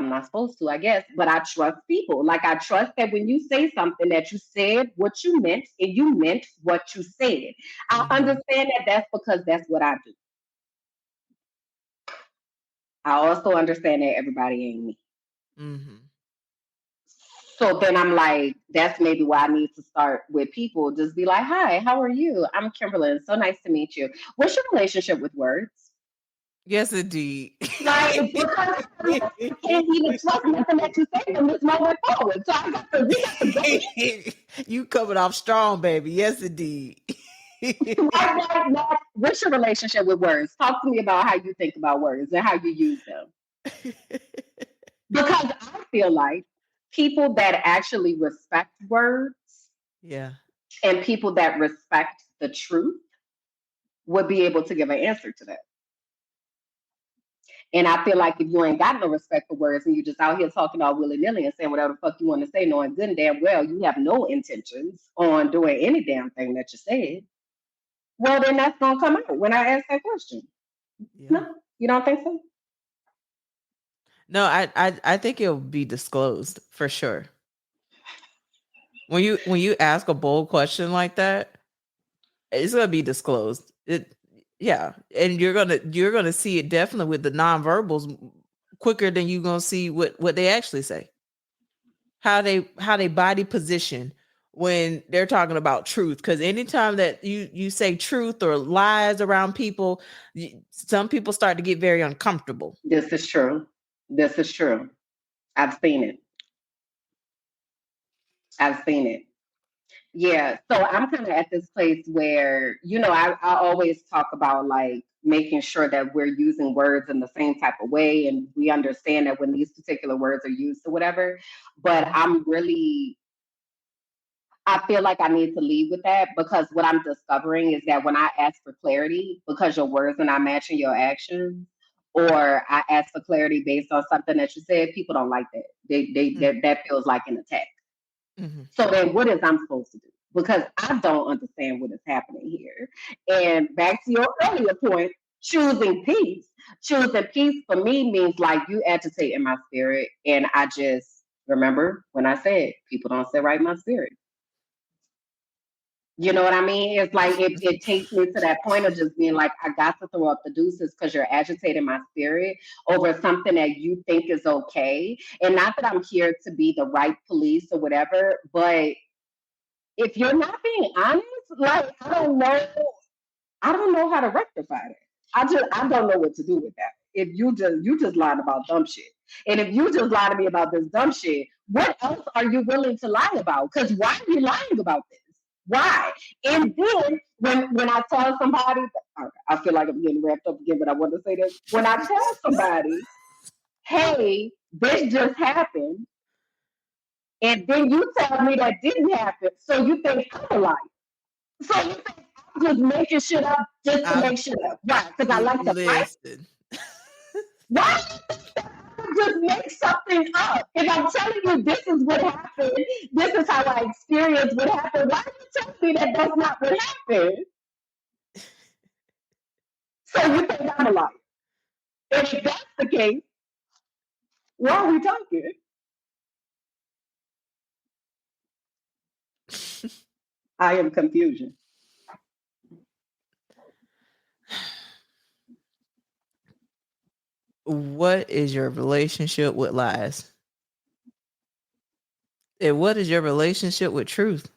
not supposed to, I guess, but I trust people. Like I trust that when you say something that you said what you meant and you meant what you said. I Mhm. understand that that's because that's what I do. I also understand that everybody ain't me. Mhm. So then I'm like, that's maybe why I need to start with people. Just be like, hi, how are you? I'm Kimberly. So nice to meet you. What's your relationship with words? Yes, indeed. Like, because I can't even trust nothing that you say from this moment forward. So we got to go. You coming off strong, baby. Yes, indeed. What's your relationship with words? Talk to me about how you think about words and how you use them. Because I feel like people that actually respect words Yeah. and people that respect the truth would be able to give an answer to that. And I feel like if you ain't got no respect for words and you just out here talking all willy nilly and saying whatever the fuck you want to say, knowing good and damn well you have no intentions on doing any damn thing that you said, well, then that's going to come out when I ask that question. Yeah. No, you don't think so? No, I think it'll be disclosed for sure. When you ask a bold question like that, it's gonna be disclosed. Yeah, and you're gonna see it definitely with the nonverbals quicker than you gonna see what they actually say. How they body position when they're talking about truth. Because anytime that you say truth or lies around people, some people start to get very uncomfortable. This is true. This is true. I've seen it. I've seen it. Yeah. So I'm kind of at this place where, I always talk about like making sure that we're using words in the same type of way and we understand that when these particular words are used or whatever. But Mhm. I feel like I need to lead with that because what I'm discovering is that when I ask for clarity because your words are not matching your actions, or I ask for clarity based on something that you said, people don't like that. That feels like an attack. Mhm. So then what is I'm supposed to do? Because I don't understand what is happening here. And back to your earlier point, choosing peace. Choosing peace for me means like you agitate in my spirit. And I just remember when I said people don't sit right in my spirit. You know what I mean? It's like it takes me to that point of just being like, I got to throw up the deuces because you're agitating my spirit over something that you think is okay. And not that I'm here to be the right police or whatever, but if you're not being honest, like I don't know how to rectify it. I don't know what to do with that. If you just lied about dumb shit. And if you just lied to me about this dumb shit, what else are you willing to lie about? Because why are you lying about this? Why? And then when I tell somebody, I feel like I'm getting wrapped up again, but I want to say this. When I tell somebody, hey, this just happened, and then you tell me that didn't happen, so you think I'm a liar. So you think I'm just making shit up just to I make shit up? Why? Because I like to fight? listen. Why do you think that I would just make something up? If I'm telling you this is what happened, this is how I experienced what happened, why do you tell me that that's not what happened? So you think I'm a liar. And if that's the case, why are we talking? I am confusion. What is your relationship with lies? And what is your relationship with truth?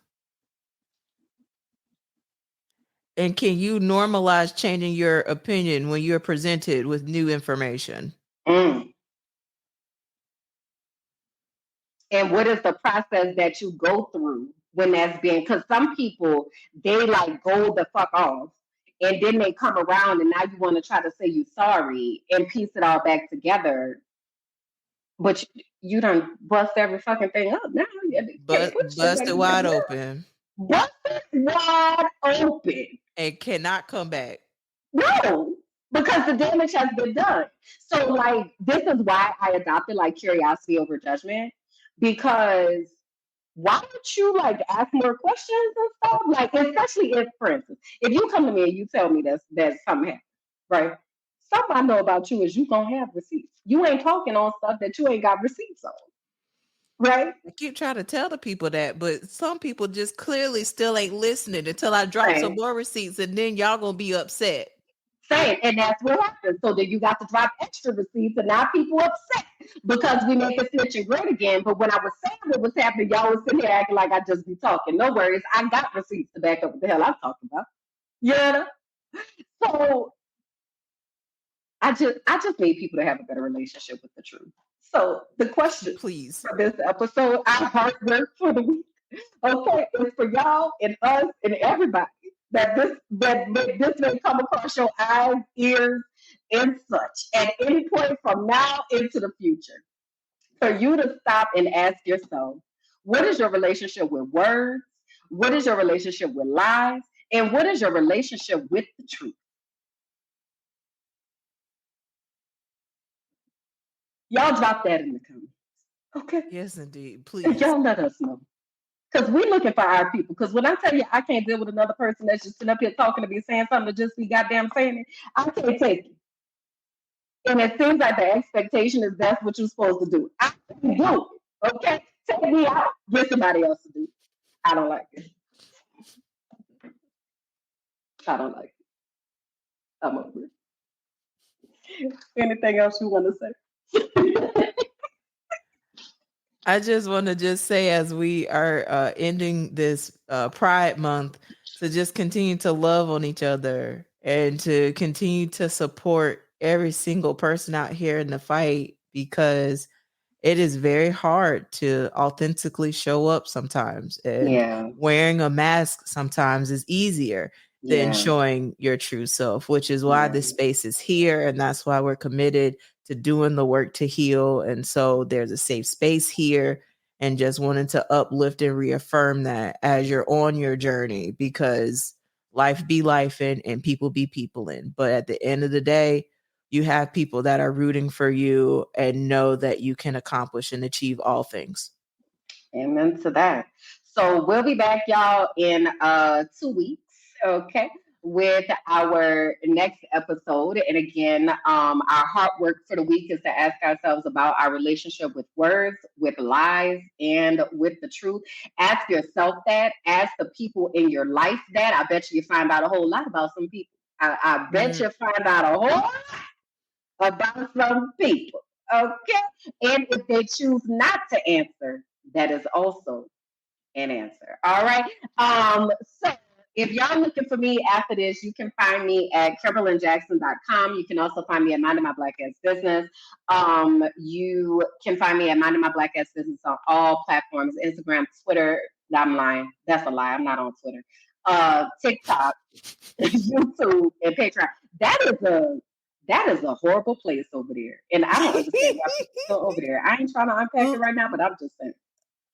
And can you normalize changing your opinion when you're presented with new information? Mm. And what is the process that you go through when that's being, because some people, they like go the fuck off and then they come around and now you want to try to say you sorry and piece it all back together, but you done bust every fucking thing up now. You can't But put shit back busted wide together. open Bust it wide open. and cannot come back. No, because the damage has been done. So, like, this is why I adopted like curiosity over judgment, because why don't you like ask more questions and stuff? Like, especially if, for instance, if you come to me and you tell me that something happened, right? Something I know about you is you gonna have receipts. You ain't talking on stuff that you ain't got receipts on, right? I keep trying to tell the people that, but some people just clearly still ain't listening until I drop some Same, more receipts, and then y'all gonna be upset. same, and that's what happens. So then you got to drop extra receipts, and now people upset because we make it snitching great again. But when I was saying what was happening, y'all was sitting here acting like I just be talking. No worries, I got receipts to back up what the hell I'm talking about. Yeah. So I just need people to have a better relationship with the truth. So the question Please. for this episode, our hard work for the week, okay, is for y'all and us and everybody that this may come across your eyes, ears, and such at any point from now into the future. For you to stop and ask yourself, what is your relationship with words? What is your relationship with lies? And what is your relationship with the truth? Y'all drop that in the comments. Okay. Yes, indeed. And Please. y'all let us know. Because we're looking for our people. Because when I tell you I can't deal with another person that's just sitting up here talking to me, saying something to just be goddamn saying it, I can't take it. And it seems like the expectation is that's what you're supposed to do. I can do it. Okay? Take me out. Get somebody else to do it. I don't like it. I don't like it. I'm over it. Anything else you want to say? I just want to just say, as we are ending this Pride Month, to just continue to love on each other and to continue to support every single person out here in the fight, because it is very hard to authentically show up sometimes. And Yeah. wearing a mask sometimes is easier than Yeah. showing your true self, which is why Yeah. this space is here. And that's why we're committed to doing the work to heal. And so there's a safe space here, and just wanting to uplift and reaffirm that as you're on your journey, because life be life and people be people in. But at the end of the day, you have people that are rooting for you and know that you can accomplish and achieve all things. Amen to that. So we'll be back, y'all, in 2 weeks, okay, with our next episode. And again, our hard work for the week is to ask ourselves about our relationship with words, with lies, and with the truth. Ask yourself that. Ask the people in your life that. I bet you find out a whole lot about some people. I bet Mm. you find out a whole lot about some people. Okay. And if they choose not to answer, that is also an answer. All right. So if y'all looking for me after this, you can find me at KimberlyJackson.com. You can also find me at Minding My Black Ass Business. You can find me at Minding My Black Ass Business on all platforms: Instagram, Twitter. I'm lying. That's a lie. I'm not on Twitter. TikTok, YouTube, and Patreon. That is a that is a horrible place over there, and I don't understand why people go over there. I ain't trying to unpack it right now, but I'm just saying.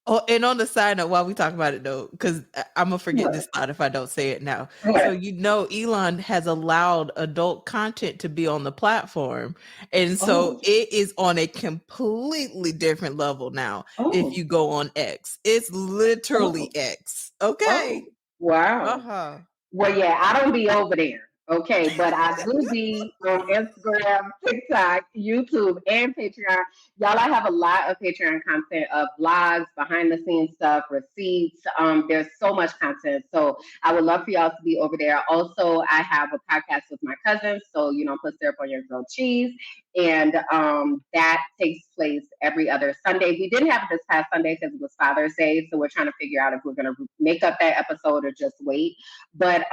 Oh, and on the side note, while we talk about it though, because I'm gonna forget What? this thought if I don't say it now. So What? you know, Elon has allowed adult content to be on the platform, and so Oh, it is on a completely different level now. If oh, you go on X, it's literally oh, X. oh! Okay. Uh Wow. huh. Well, yeah, I don't be over there. Okay, but I do be on Instagram, TikTok, YouTube, and Patreon. Y'all, I have a lot of Patreon content of vlogs, behind the scenes stuff, receipts. There's so much content. So I would love for y'all to be over there. Also, I have a podcast with my cousins. So, put syrup on your grilled cheese. And that takes place every other Sunday. We didn't have it this past Sunday because it was Father's Day. So we're trying to figure out if we're going to make up that episode or just wait. But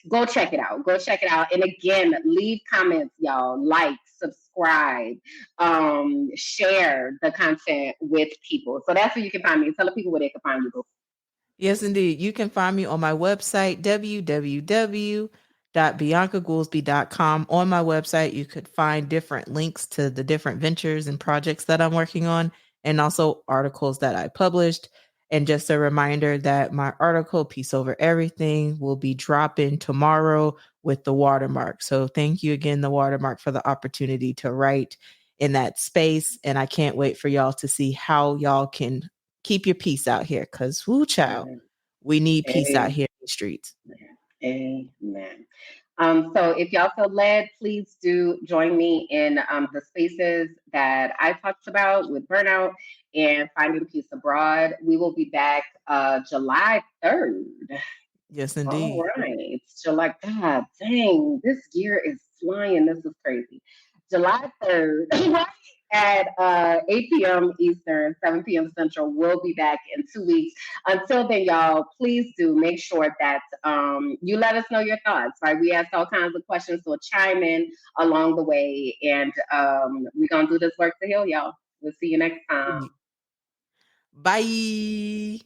go check it out. Go check it out. And again, leave comments, y'all. Like, subscribe, share the content with people. So that's where you can find me. Tell the people where they can find you. Yes, indeed. You can find me on my website, www.biancagoolsby.com. On my website, you could find different links to the different ventures and projects that I'm working on, and also articles that I published. And just a reminder that my article, Peace Over Everything, will be dropping tomorrow with the watermark. So thank you again, the watermark, for the opportunity to write in that space. And I can't wait for y'all to see how y'all can keep your peace out here, because woo child, we need peace out here in the streets. Amen. So if y'all feel led, please do join me in the spaces that I talked about with burnout and finding peace abroad. We will be back July 3rd. Yes, All indeed. right. July, God dang, this year is flying. This is crazy. July 3rd at 8 p.m. Eastern, 7 p.m. Central. We'll be back in 2 weeks. Until then, y'all, please do make sure that you let us know your thoughts, right? We asked all kinds of questions, so chime in along the way. And we're going to do this work to heal, y'all. We'll see you next time. Bye.